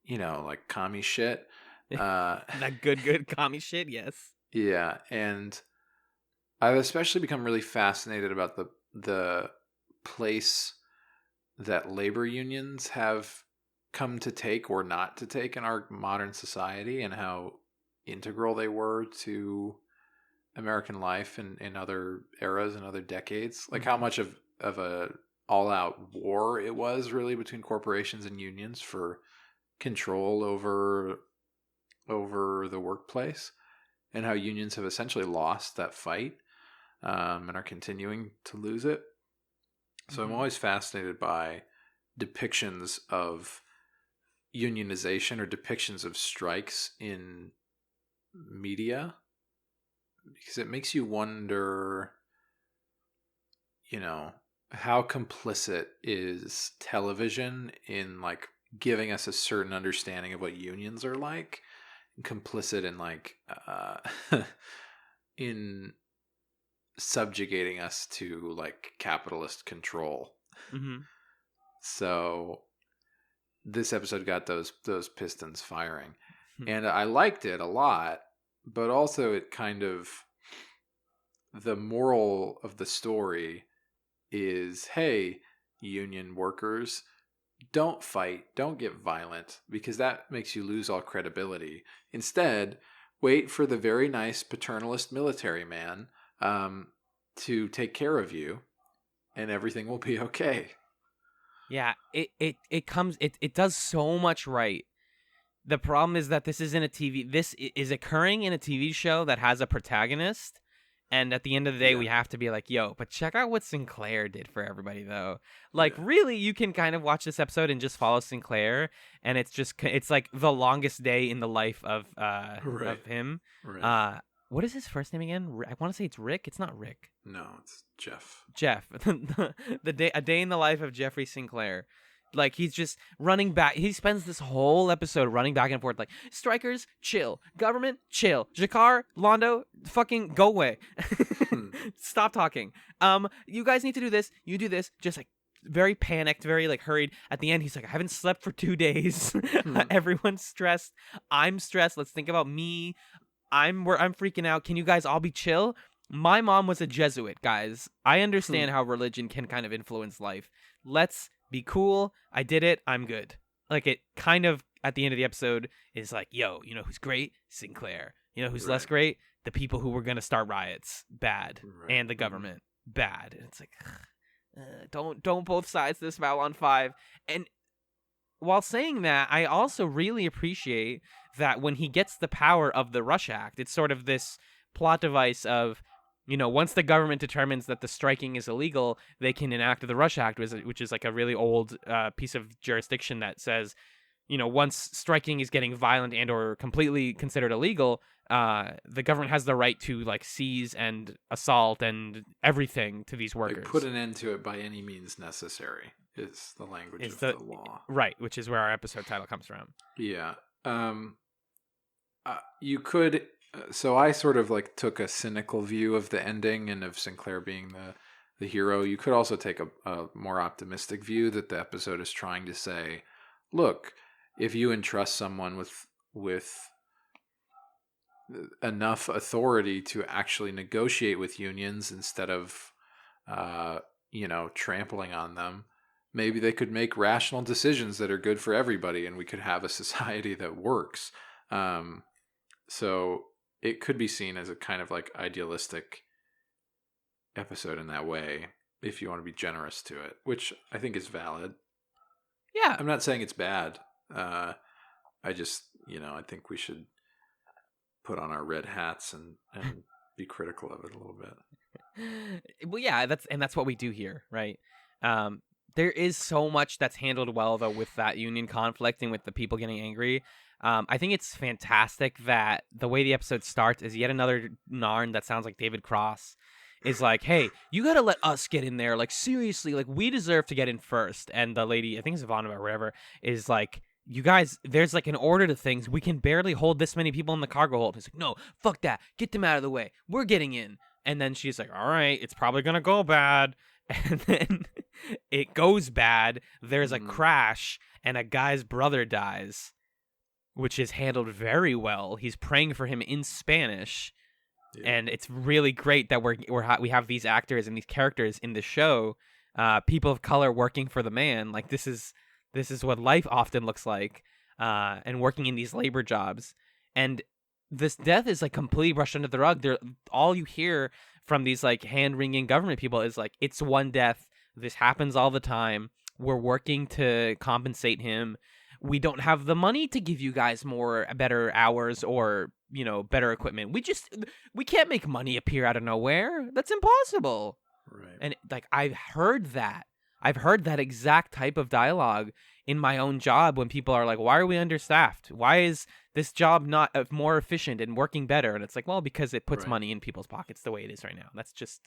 [SPEAKER 3] like commie shit.
[SPEAKER 2] That good commie shit, yes.
[SPEAKER 3] Yeah, and I've especially become really fascinated about the place that labor unions have come to take or not to take in our modern society, and how integral they were to American life in other eras and other decades. Like how much of a all-out war it was really between corporations and unions for control over the workplace, and how unions have essentially lost that fight and are continuing to lose it. So I'm always fascinated by depictions of unionization or depictions of strikes in media, because it makes you wonder, how complicit is television in like giving us a certain understanding of what unions are like, complicit in like in subjugating us to like capitalist control.
[SPEAKER 2] Mm-hmm.
[SPEAKER 3] So this episode got those pistons firing,
[SPEAKER 2] Hmm.
[SPEAKER 3] and I liked it a lot, but also it kind of, the moral of the story is, hey, union workers, don't fight, don't get violent, because that makes you lose all credibility. Instead, wait for the very nice paternalist military man to take care of you, and everything will be okay.
[SPEAKER 2] Yeah, it does so much right. The problem is that this is occurring in a TV show that has a protagonist, and at the end of the day, we have to be like, yo, but check out what Sinclair did for everybody, though. Like, really, you can kind of watch this episode and just follow Sinclair, and it's like the longest day in the life of him.
[SPEAKER 3] Right.
[SPEAKER 2] What is his first name again? I want to say it's Rick. It's not Rick.
[SPEAKER 3] No, it's Jeff.
[SPEAKER 2] Jeff. A day in the life of Jeffrey Sinclair. Like, he's just running back. He spends this whole episode running back and forth like, strikers, chill. Government, chill. Jakar, Londo, fucking go away. Stop talking. You guys need to do this. You do this. Just like very panicked, very like hurried. At the end, he's like, I haven't slept for 2 days. Everyone's stressed. I'm stressed. Let's think about me. I'm freaking out. Can you guys all be chill? My mom was a Jesuit, guys. I understand how religion can kind of influence life. Let's be cool. I did it. I'm good. Like, it kind of at the end of the episode is like, yo, you know who's great? Sinclair. You know who's less great? The people who were going to start riots. Bad. And the government. Bad. And it's like, don't both sides this Babylon 5. And while saying that, I also really appreciate that when he gets the power of the Rush Act, it's sort of this plot device of, once the government determines that the striking is illegal, they can enact the Rush Act, which is like a really old piece of jurisdiction that says, once striking is getting violent and or completely considered illegal, the government has the right to like seize and assault and everything to these workers.
[SPEAKER 3] Like, put an end to it by any means necessary is the language of the law.
[SPEAKER 2] Right, which is where our episode title comes from.
[SPEAKER 3] Yeah. You could... So I sort of like took a cynical view of the ending and of Sinclair being the hero. You could also take a more optimistic view that the episode is trying to say, look, if you entrust someone with enough authority to actually negotiate with unions instead of, trampling on them, maybe they could make rational decisions that are good for everybody, and we could have a society that works. So it could be seen as a kind of like idealistic episode in that way, if you want to be generous to it, which I think is valid.
[SPEAKER 2] Yeah.
[SPEAKER 3] I'm not saying it's bad. I just, I think we should put on our red hats and be critical of it a little bit.
[SPEAKER 2] Well, yeah, that's what we do here, right? There is so much that's handled well, though, with that union conflict and with the people getting angry. I think it's fantastic that the way the episode starts is yet another Narn that sounds like David Cross is like, hey, you got to let us get in there. Like, seriously, like, we deserve to get in first. And the lady, I think it's Ivana or whatever, is like, you guys, there's like an order to things. We can barely hold this many people in the cargo hold. He's like, no, fuck that. Get them out of the way. We're getting in. And then she's like, all right, it's probably going to go bad. And then it goes bad. There's a crash and a guy's brother dies, which is handled very well. He's praying for him in Spanish. Yeah. And it's really great that we have these actors and these characters in the show, people of color working for the man. Like, this is what life often looks like, and working in these labor jobs. And this death is like completely brushed under the rug. All you hear from these like hand-wringing government people is like, it's one death. This happens all the time. We're working to compensate him. We don't have the money to give you guys better hours or, better equipment. We can't make money appear out of nowhere. That's impossible.
[SPEAKER 3] Right.
[SPEAKER 2] And like, I've heard that I've heard that exact type of dialogue in my own job when people are like, why are we understaffed? Why is this job not more efficient and working better? And it's like, well, because it puts
[SPEAKER 3] Right.
[SPEAKER 2] money in people's pockets the way it is right now. That's just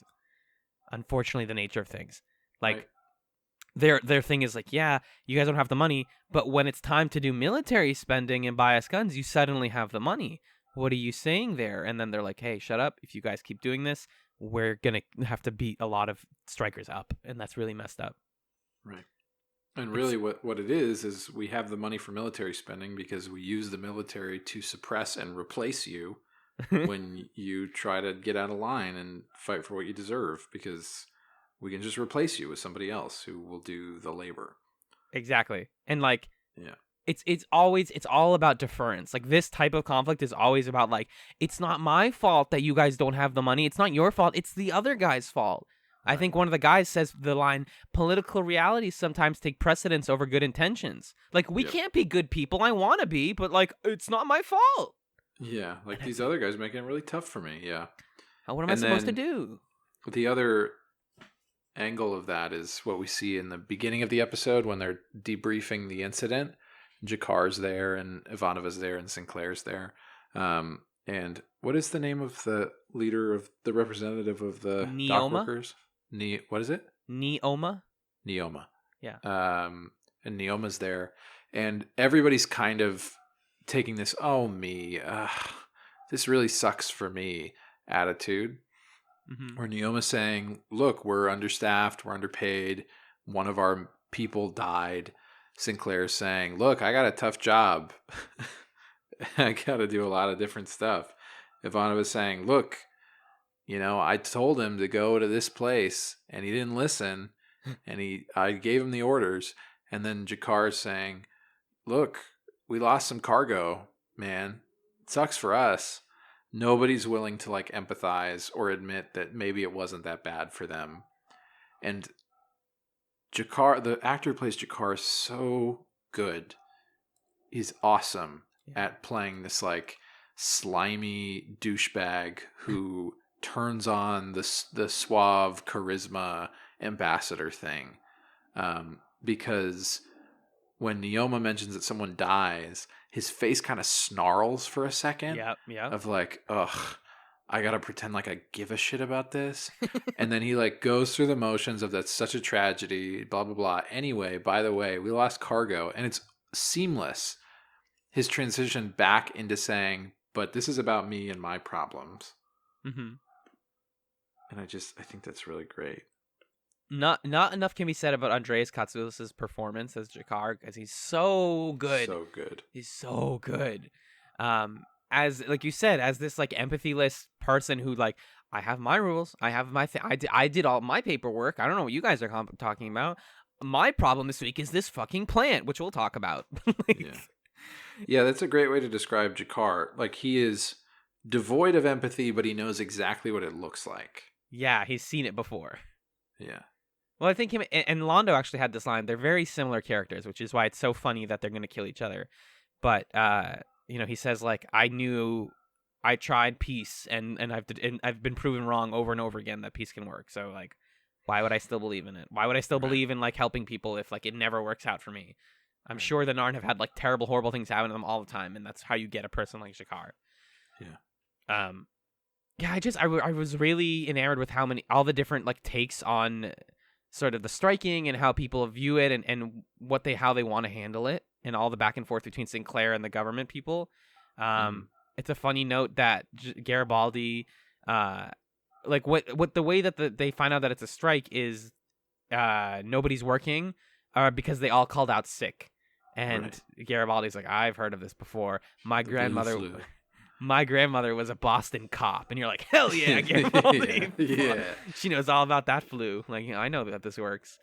[SPEAKER 2] unfortunately the nature of things. Like,
[SPEAKER 3] Right.
[SPEAKER 2] their thing is like, yeah, you guys don't have the money, but when it's time to do military spending and buy us guns, you suddenly have the money. What are you saying there? And then they're like, hey, shut up. If you guys keep doing this, we're going to have to beat a lot of strikers up. And that's really messed up.
[SPEAKER 3] Right. And really what it is we have the money for military spending because we use the military to suppress and replace you when you try to get out of line and fight for what you deserve, because we can just replace you with somebody else who will do the labor.
[SPEAKER 2] Exactly. And like,
[SPEAKER 3] Yeah.
[SPEAKER 2] it's all about deference. Like, this type of conflict is always about like, it's not my fault that you guys don't have the money. It's not your fault. It's the other guy's fault. I think one of the guys says the line, political realities sometimes take precedence over good intentions. Like, we can't be good people. I want to be, but like, it's not my fault.
[SPEAKER 3] Yeah. Like, these other guys making it really tough for me. Yeah.
[SPEAKER 2] What am I supposed to do?
[SPEAKER 3] The other angle of that is what we see in the beginning of the episode when they're debriefing the incident. Jakar's there and Ivanova's there and Sinclair's there. And what is the name of the leader of the representative of the dock workers? What is it?
[SPEAKER 2] Neoma.
[SPEAKER 3] Yeah. And Neoma's there, and everybody's kind of taking this, this really sucks for me attitude. Mm-hmm. Where Neoma's saying, look, we're understaffed, we're underpaid, one of our people died. Sinclair's saying, look, I got a tough job. I got to do a lot of different stuff. Ivanova's saying, look, I told him to go to this place and he didn't listen, and I gave him the orders. And then Jakar's saying, look, we lost some cargo, man. It sucks for us. Nobody's willing to like empathize or admit that maybe it wasn't that bad for them. And Jakar, the actor who plays Jakar, is so good. He's awesome at playing this like slimy douchebag who turns on the suave charisma ambassador thing. Because when Neoma mentions that someone dies, his face kind of snarls for a second.
[SPEAKER 2] Yeah.
[SPEAKER 3] Of like, ugh, I gotta pretend like I give a shit about this. And then he like goes through the motions of that's such a tragedy, blah, blah, blah. Anyway, by the way, we lost cargo. And it's seamless. His transition back into saying, but this is about me and my problems.
[SPEAKER 2] Mm-hmm.
[SPEAKER 3] And I think that's really great.
[SPEAKER 2] Not enough can be said about Andreas Katsoulis' performance as Jakar, because he's so good.
[SPEAKER 3] So good.
[SPEAKER 2] He's so good. As like you said, as this like empathyless person who like, I have my rules, I have my I did all my paperwork. I don't know what you guys are talking about. My problem this week is this fucking plant, which we'll talk about.
[SPEAKER 3] Yeah, that's a great way to describe Jakar. Like, he is devoid of empathy, but he knows exactly what it looks like.
[SPEAKER 2] Yeah, he's seen it before.
[SPEAKER 3] Yeah.
[SPEAKER 2] Well, I think him and Londo actually had this line. They're very similar characters, which is why it's so funny that they're going to kill each other. But he says like, I tried peace, and I've been proven wrong over and over again that peace can work. So like, why would I still believe in it? Why would I still believe in like helping people if like it never works out for me? I'm sure the Narn have had like terrible, horrible things happen to them all the time, and that's how you get a person like Jakar.
[SPEAKER 3] Yeah.
[SPEAKER 2] I was really enamored with all the different like takes on sort of the striking and how people view it and how they want to handle it, and all the back and forth between Sinclair and the government people. It's a funny note that Garibaldi, like what the way that they find out that it's a strike is nobody's working because they all called out sick. And Garibaldi's like, I've heard of this before. My grandmother was a Boston cop. And you're like, hell yeah, Garibaldi.
[SPEAKER 3] Yeah.
[SPEAKER 2] She knows all about that flu. Like, I know that this works.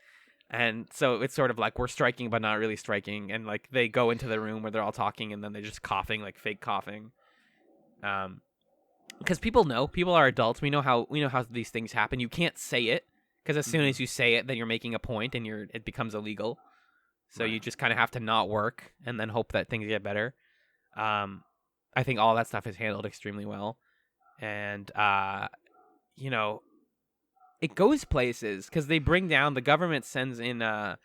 [SPEAKER 2] And so it's sort of like we're striking, but not really striking. And like they go into the room where they're all talking, and then they're just coughing, like fake coughing. Because people are adults. We know how these things happen. You can't say it, because as soon as you say it, then you're making a point and it becomes illegal. So you just kind of have to not work and then hope that things get better. I think all that stuff is handled extremely well. And, it goes places because they bring down, the government sends in that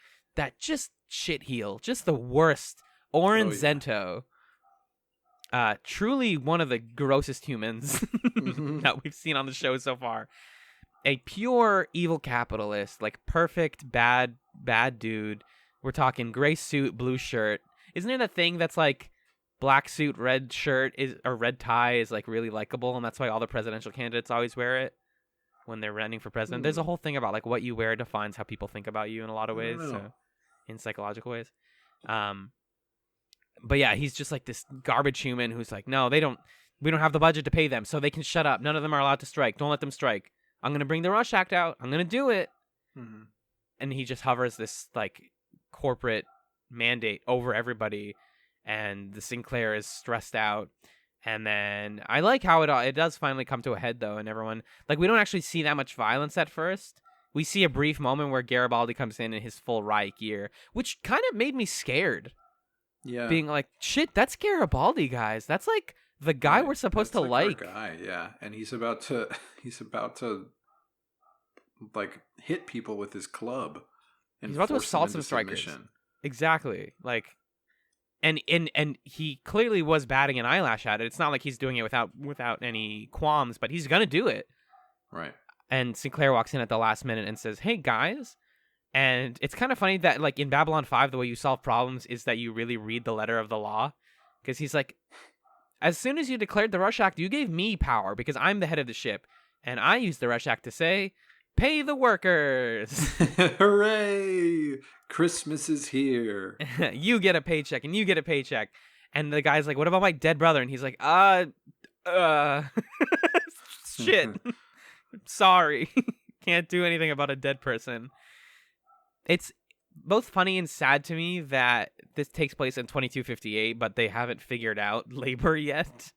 [SPEAKER 2] just shit heel, just the worst, Oren Zento. Truly one of the grossest humans that we've seen on the show so far. A pure evil capitalist, like perfect bad dude. We're talking gray suit, blue shirt. Isn't there that thing that's like black suit, red shirt or red tie is like really likable, and that's why all the presidential candidates always wear it when they're running for president? There's a whole thing about like what you wear defines how people think about you in a lot of ways, so, in psychological ways. But yeah, he's just like this garbage human who's like, no, we don't have the budget to pay them, so they can shut up. None of them are allowed to strike. Don't let them strike. I'm going to bring the Rush Act out. I'm going to do it. Mm-hmm. And he just hovers this like corporate mandate over everybody. And the Sinclair is stressed out. And then I like how it does finally come to a head, though. And everyone, like, we don't actually see that much violence at first. We see a brief moment where Garibaldi comes in his full riot gear, which kind of made me scared. Yeah. Being like, shit, that's Garibaldi, guys. That's like the guy we're supposed to like.
[SPEAKER 3] Our guy, yeah. And he's about to like hit people with his club. And
[SPEAKER 2] he's about to assault some strikers. Exactly. Like, and he clearly was batting an eyelash at it. It's not like he's doing it without any qualms, but he's gonna do it.
[SPEAKER 3] Right.
[SPEAKER 2] And Sinclair walks in at the last minute and says, "Hey guys." And it's kind of funny that like in Babylon 5, the way you solve problems is that you really read the letter of the law, because he's like, as soon as you declared the Rush Act, you gave me power because I'm the head of the ship, and I used the Rush Act to say, pay the workers.
[SPEAKER 3] Hooray! Christmas is here.
[SPEAKER 2] You get a paycheck and you get a paycheck. And the guy's like, what about my dead brother? And he's like, shit. Sorry. Can't do anything about a dead person. It's both funny and sad to me that this takes place in 2258, but they haven't figured out labor yet.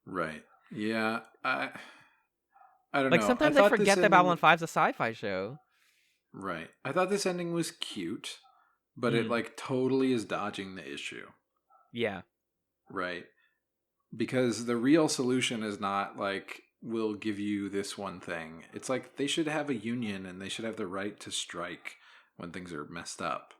[SPEAKER 3] Right. Yeah. I don't know.
[SPEAKER 2] Like, sometimes I forget that Babylon 5's a sci-fi show.
[SPEAKER 3] Right. I thought this ending was cute, but it, like, totally is dodging the issue.
[SPEAKER 2] Yeah.
[SPEAKER 3] Right. Because the real solution is not, like, we'll give you this one thing. It's like they should have a union and they should have the right to strike when things are messed up.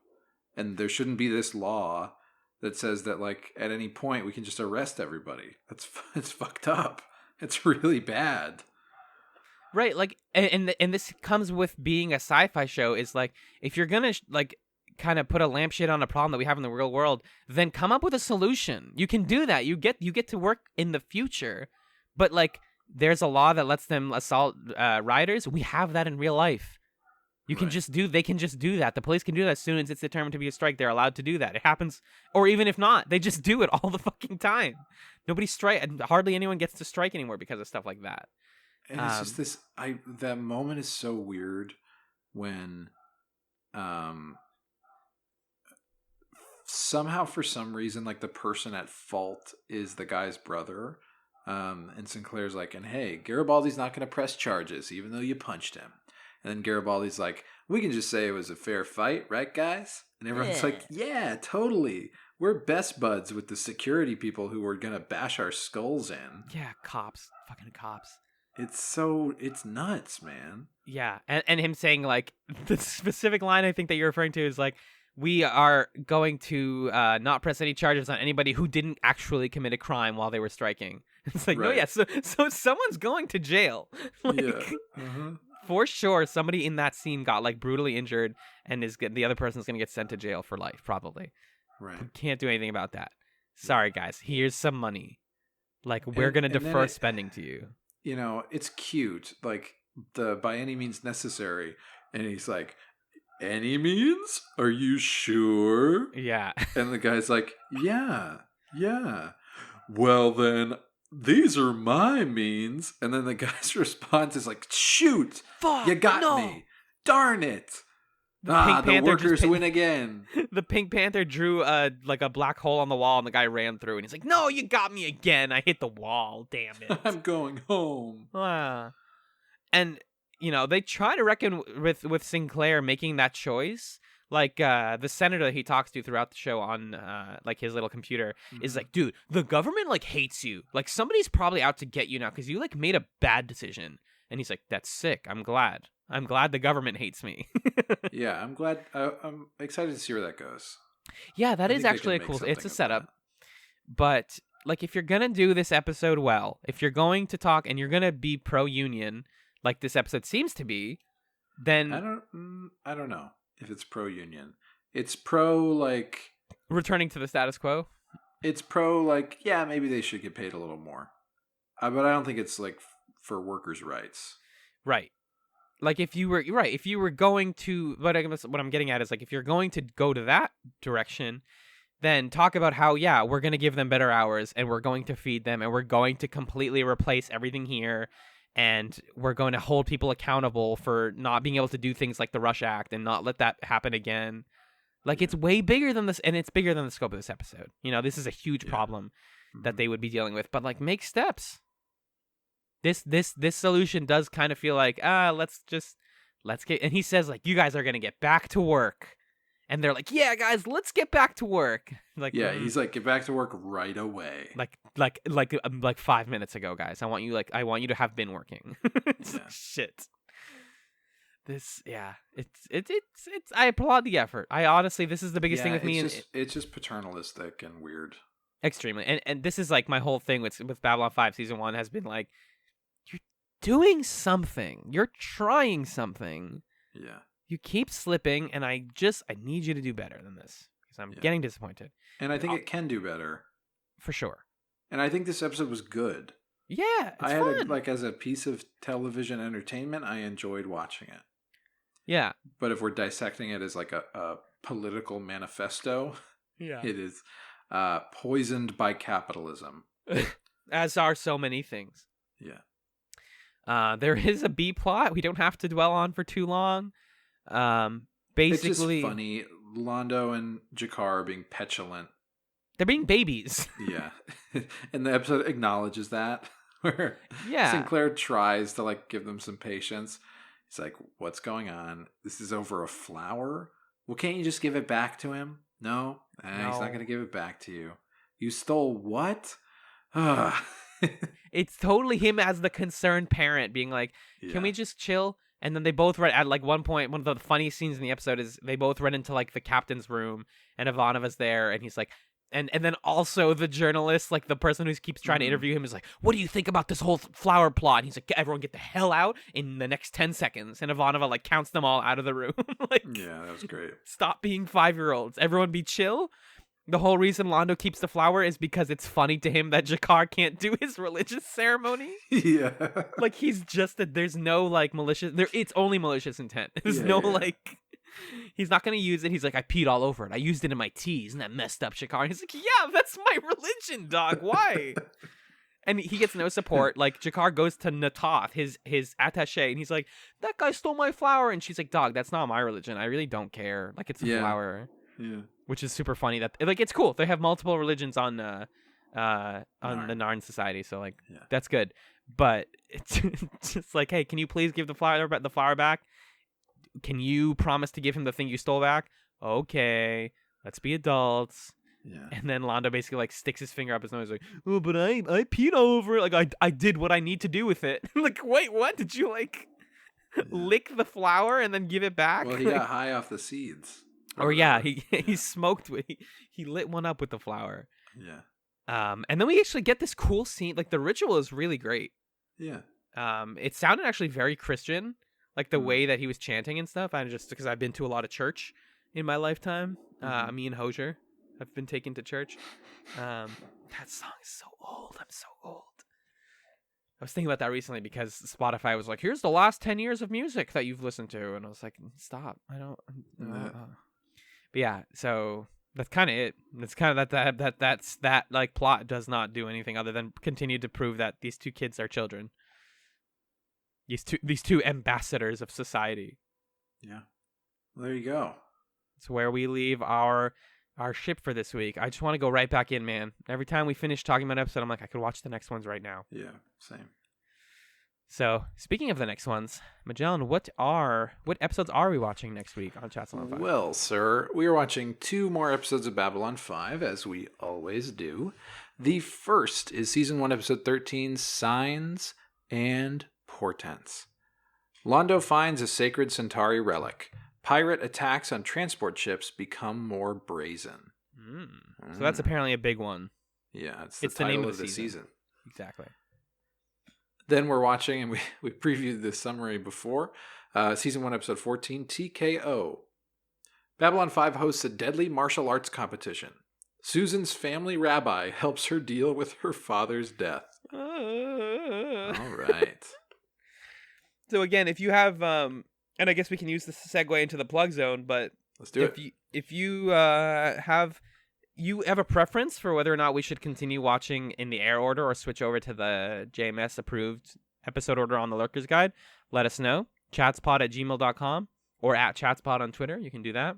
[SPEAKER 3] And there shouldn't be this law that says that, like, at any point we can just arrest everybody. It's fucked up. It's really bad.
[SPEAKER 2] Right, like, and this comes with being a sci-fi show, is like, if you're gonna like kind of put a lampshade on a problem that we have in the real world, then come up with a solution. You can do that. You get to work in the future, but like, there's a law that lets them assault riders. We have that in real life. They can just do that. The police can do that as soon as it's determined to be a strike. They're allowed to do that. It happens, or even if not, they just do it all the fucking time. Hardly anyone gets to strike anymore because of stuff like that.
[SPEAKER 3] And it's just this. That moment is so weird when, somehow for some reason, like, the person at fault is the guy's brother, and Sinclair's like, and hey, Garibaldi's not going to press charges even though you punched him. And then Garibaldi's like, we can just say it was a fair fight, right, guys? And everyone's like, yeah, totally. We're best buds with the security people who were going to bash our skulls in.
[SPEAKER 2] Yeah, cops. Fucking cops.
[SPEAKER 3] It's nuts, man.
[SPEAKER 2] Yeah, and him saying, like, the specific line I think that you're referring to is, like, we are going to not press any charges on anybody who didn't actually commit a crime while they were striking. It's like, no, yeah, so someone's going to jail. Like, yeah. For sure, somebody in that scene got, like, brutally injured, and the other person's going to get sent to jail for life, probably.
[SPEAKER 3] Right.
[SPEAKER 2] We can't do anything about that. Sorry, guys. Here's some money. Like, we're going to defer spending to you.
[SPEAKER 3] You know, it's cute, like, the by any means necessary. And he's like, any means? Are you sure?
[SPEAKER 2] Yeah.
[SPEAKER 3] And the guy's like, yeah. Well, then, these are my means. And then the guy's response is like, shoot,
[SPEAKER 2] fuck,
[SPEAKER 3] you got me. Darn it. The workers win again.
[SPEAKER 2] The Pink Panther drew a black hole on the wall, and the guy ran through, and he's like, no, you got me again. I hit the wall. Damn it.
[SPEAKER 3] I'm going home.
[SPEAKER 2] And, you know, they try to reckon with Sinclair making that choice. Like, the senator that he talks to throughout the show on, like, his little computer is like, dude, the government, like, hates you. Like, somebody's probably out to get you now because you, like, made a bad decision. And he's like, that's sick. I'm glad the government hates me.
[SPEAKER 3] Yeah, I'm glad. I'm excited to see where that goes.
[SPEAKER 2] Yeah, that
[SPEAKER 3] I
[SPEAKER 2] is
[SPEAKER 3] think they
[SPEAKER 2] actually a
[SPEAKER 3] can
[SPEAKER 2] cool.
[SPEAKER 3] make
[SPEAKER 2] It's a
[SPEAKER 3] something of
[SPEAKER 2] setup,
[SPEAKER 3] that.
[SPEAKER 2] but like if you're gonna do this episode well, if you're going to talk and you're gonna be pro-union, like this episode seems to be, then
[SPEAKER 3] I don't know if it's pro union. It's pro like
[SPEAKER 2] returning to the status quo.
[SPEAKER 3] yeah, maybe they should get paid a little more. But I don't think it's like for workers' rights.
[SPEAKER 2] Right. Like if you were going to, what I'm getting at is like if you're going to go to that direction, then talk about how, yeah, we're going to give them better hours and we're going to feed them and we're going to completely replace everything here and we're going to hold people accountable for not being able to do things like the Rush Act and not let that happen again. Like it's way bigger than this, and it's bigger than the scope of this episode. You know, this is a huge problem that they would be dealing with, but like make steps. This solution does kind of feel like, let's get, and he says like, you guys are going to get back to work. And they're like, yeah, guys, let's get back to work. Like,
[SPEAKER 3] yeah, he's like, get back to work right away.
[SPEAKER 2] Like 5 minutes ago, guys. I want you to have been working. Shit. It's I applaud the effort. I honestly, this is the biggest thing with me.
[SPEAKER 3] It's just paternalistic and weird.
[SPEAKER 2] Extremely. And this is like my whole thing with Babylon 5 season 1 has been like, you're doing something. You're trying something.
[SPEAKER 3] Yeah.
[SPEAKER 2] You keep slipping, and I need you to do better than this because I'm getting disappointed.
[SPEAKER 3] And I think it can do better.
[SPEAKER 2] For sure.
[SPEAKER 3] And I think this episode was good.
[SPEAKER 2] Yeah, it's fun.
[SPEAKER 3] Like as a piece of television entertainment, I enjoyed watching it.
[SPEAKER 2] Yeah.
[SPEAKER 3] But if we're dissecting it as like a political manifesto, it is poisoned by capitalism.
[SPEAKER 2] As are so many things.
[SPEAKER 3] Yeah.
[SPEAKER 2] There is a B plot we don't have to dwell on for too long. Basically,
[SPEAKER 3] it's just funny. Londo and Jakar are being petulant.
[SPEAKER 2] They're being babies.
[SPEAKER 3] Yeah. And the episode acknowledges that. Where
[SPEAKER 2] yeah.
[SPEAKER 3] Sinclair tries to like give them some patience. He's like, what's going on? This is over a flower? Well, can't you just give it back to him? No. He's not going to give it back to you. You stole what?
[SPEAKER 2] It's totally him as the concerned parent being like, can we just chill? And then they both run at like one point. One of the funniest scenes in the episode is they both run into like the captain's room, and Ivanova's there, and he's like, and then also the journalist, like the person who keeps trying to interview him, is like, "What do you think about this whole flower plot?" And he's like, "Everyone get the hell out in the next 10 seconds." And Ivanova like counts them all out of the room. Like,
[SPEAKER 3] yeah, that was great.
[SPEAKER 2] Stop being 5-year-olds. Everyone be chill. The whole reason Londo keeps the flower is because it's funny to him that Jakar can't do his religious ceremony.
[SPEAKER 3] Yeah.
[SPEAKER 2] Like, he's just that there's no, like, malicious... It's only malicious intent. There's like... He's not going to use it. He's like, I peed all over it. I used it in my tea. Isn't that messed up, Jakar? And he's like, yeah, that's my religion, dog. Why? And he gets no support. Like, Jakar goes to Natoth, his attaché, and he's like, that guy stole my flower. And she's like, dog, that's not my religion. I really don't care. Like, it's a flower.
[SPEAKER 3] Yeah.
[SPEAKER 2] Which is super funny. That like it's cool. They have multiple religions on the Narn Society, so like that's good. But it's just like, hey, can you please give the flower back? Can you promise to give him the thing you stole back? Okay, let's be adults.
[SPEAKER 3] Yeah.
[SPEAKER 2] And then Londo basically like sticks his finger up his nose like, oh, but I peed all over it. Like I did what I need to do with it. Like, wait, what? Did you like lick the flower and then give it back?
[SPEAKER 3] Well, he got high off the seeds.
[SPEAKER 2] Or he smoked with he lit one up with the flower.
[SPEAKER 3] Yeah.
[SPEAKER 2] And then we actually get this cool scene. Like the ritual is really great.
[SPEAKER 3] Yeah.
[SPEAKER 2] It sounded actually very Christian, like the way that he was chanting and stuff. I just because I've been to a lot of church in my lifetime. Me and Hosier have been taken to church. That song is so old. I'm so old. I was thinking about that recently because Spotify was like, "Here's the last 10 years of music that you've listened to," and I was like, "Stop! I don't." But yeah, so that's kind of it. It's kind of that like plot does not do anything other than continue to prove that these two kids are children. These two ambassadors of society.
[SPEAKER 3] Yeah. Well, there you go.
[SPEAKER 2] It's where we leave our ship for this week. I just want to go right back in, man. Every time we finish talking about an episode, I'm like, I could watch the next ones right now.
[SPEAKER 3] Yeah, same.
[SPEAKER 2] So, speaking of the next ones, Magellan, what episodes are we watching next week on Chatzylon 5?
[SPEAKER 3] Well, sir, we are watching 2 more episodes of Babylon 5, as we always do. The first is Season 1, Episode 13, Signs and portents. Londo finds a sacred Centauri relic. Pirate attacks on transport ships become more brazen.
[SPEAKER 2] So that's apparently a big one.
[SPEAKER 3] Yeah, it's
[SPEAKER 2] the
[SPEAKER 3] title
[SPEAKER 2] name
[SPEAKER 3] of the season.
[SPEAKER 2] Exactly.
[SPEAKER 3] Then we're watching, and we previewed this summary before, Season 1, Episode 14, TKO. Babylon 5 hosts a deadly martial arts competition. Susan's family rabbi helps her deal with her father's death. All right.
[SPEAKER 2] So again, if you have, and I guess we can use this to segue into the plug zone, but
[SPEAKER 3] Let's do it.
[SPEAKER 2] If you have a preference for whether or not we should continue watching in the air order or switch over to the JMS approved episode order on the Lurkers Guide, let us know. chatspod@gmail.com or @chatspod on Twitter. You can do that.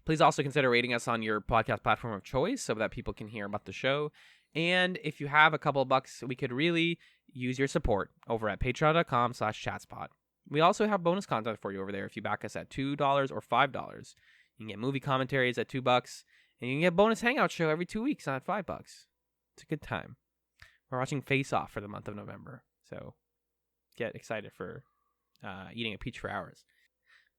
[SPEAKER 2] Please also consider rating us on your podcast platform of choice so that people can hear about the show. And if you have a couple of bucks, we could really use your support over at patreon.com/chatspod. We also have bonus content for you over there if you back us at $2 or $5. You can get movie commentaries at $2, and you can get a bonus hangout show every 2 weeks at $5. It's a good time. We're watching Face Off for the month of November, so get excited for eating a peach for hours.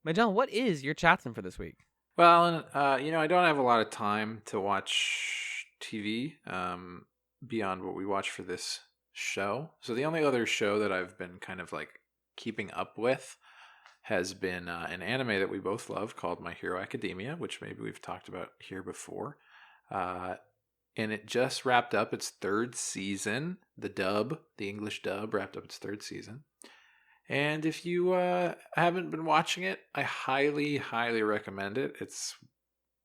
[SPEAKER 2] Magellan, what is your Chatzylon for this week?
[SPEAKER 3] Well, I don't have a lot of time to watch TV beyond what we watch for this show. So the only other show that I've been kind of like keeping up with has been an anime that we both love called My Hero Academia, which maybe we've talked about here before. And it just wrapped up its third season. The English dub, wrapped up its third season. And if you haven't been watching it, I highly, highly recommend it. It's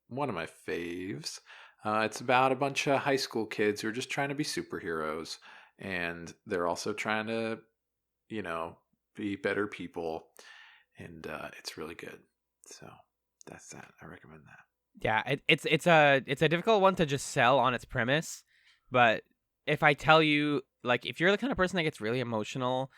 [SPEAKER 3] one of my faves. It's about a bunch of high school kids who are just trying to be superheroes. And they're also trying to, be better people. And it's really good. So that's that. I recommend that.
[SPEAKER 2] Yeah, it's a difficult one to just sell on its premise. But if I tell you, like, if you're the kind of person that gets really emotional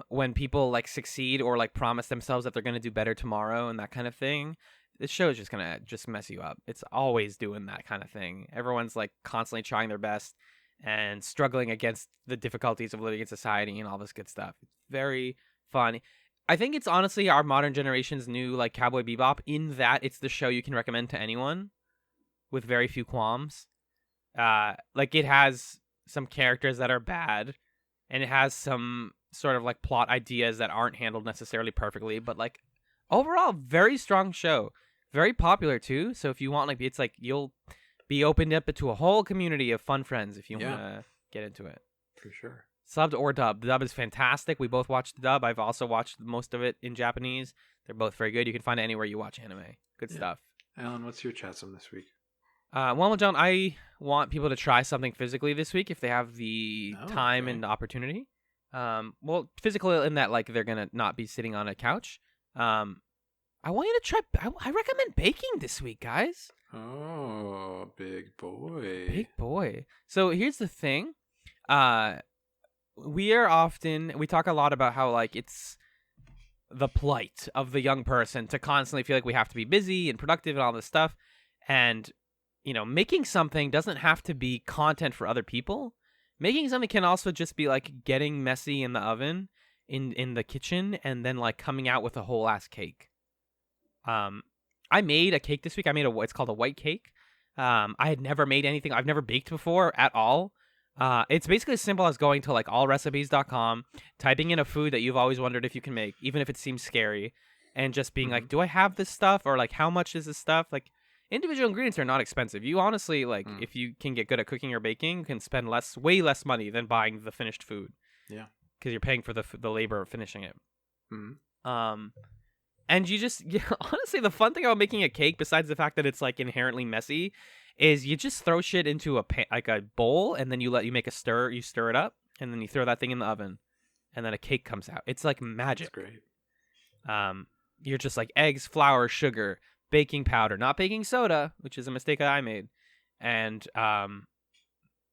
[SPEAKER 2] when people like succeed or like promise themselves that they're going to do better tomorrow and that kind of thing, this show is just going to just mess you up. It's always doing that kind of thing. Everyone's like constantly trying their best and struggling against the difficulties of living in society and all this good stuff. It's very fun. I think it's honestly our modern generation's new like Cowboy Bebop in that it's the show you can recommend to anyone with very few qualms. Like it has some characters that are bad and it has some sort of like plot ideas that aren't handled necessarily perfectly, but like overall very strong show, very popular too. So if you want, like, it's like you'll be opened up to a whole community of fun friends if you want to get into it.
[SPEAKER 3] For sure.
[SPEAKER 2] Subbed or dubbed. The dub is fantastic. We both watched the dub. I've also watched most of it in Japanese. They're both very good. You can find it anywhere you watch anime. Good stuff.
[SPEAKER 3] Alan, what's your Chatzylon this week?
[SPEAKER 2] Well, John, I want people to try something physically this week if they have the time and opportunity. Well, physical in that like they're gonna not be sitting on a couch. I want you to try. I recommend baking this week, guys.
[SPEAKER 3] Oh, big boy.
[SPEAKER 2] Big boy. So here's the thing. We talk a lot about how like it's the plight of the young person to constantly feel like we have to be busy and productive and all this stuff. And, making something doesn't have to be content for other people. Making something can also just be like getting messy in the oven in the kitchen and then like coming out with a whole ass cake. I made a cake this week. It's called a white cake. I had never made anything. I've never baked before at all. It's basically as simple as going to like allrecipes.com, typing in a food that you've always wondered if you can make, even if it seems scary, and just being like, do I have this stuff? Or like, how much is this stuff? Like, individual ingredients are not expensive. You honestly, like, if you can get good at cooking or baking, you can spend way less money than buying the finished food.
[SPEAKER 3] Yeah.
[SPEAKER 2] Because you're paying for the labor of finishing it. And you just, honestly, the fun thing about making a cake, besides the fact that it's like inherently messy, is you just throw shit into a bowl, and then you make a stir. You stir it up, and then you throw that thing in the oven, and then a cake comes out. It's like magic.
[SPEAKER 3] That's great.
[SPEAKER 2] You're just like eggs, flour, sugar, baking powder, not baking soda, which is a mistake that I made, and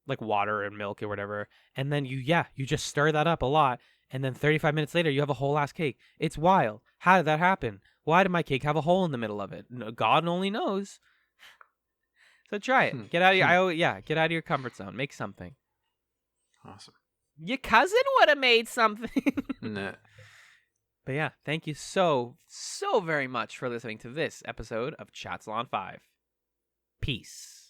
[SPEAKER 2] like water and milk or whatever, and then you just stir that up a lot, and then 35 minutes later you have a whole ass cake. It's wild. How did that happen? Why did my cake have a hole in the middle of it? God only knows. So try it. Get out of your comfort zone. Make something.
[SPEAKER 3] Awesome.
[SPEAKER 2] Your cousin would have made something.
[SPEAKER 3] Nah.
[SPEAKER 2] But yeah, thank you so very much for listening to this episode of Chatzylon 5. Peace.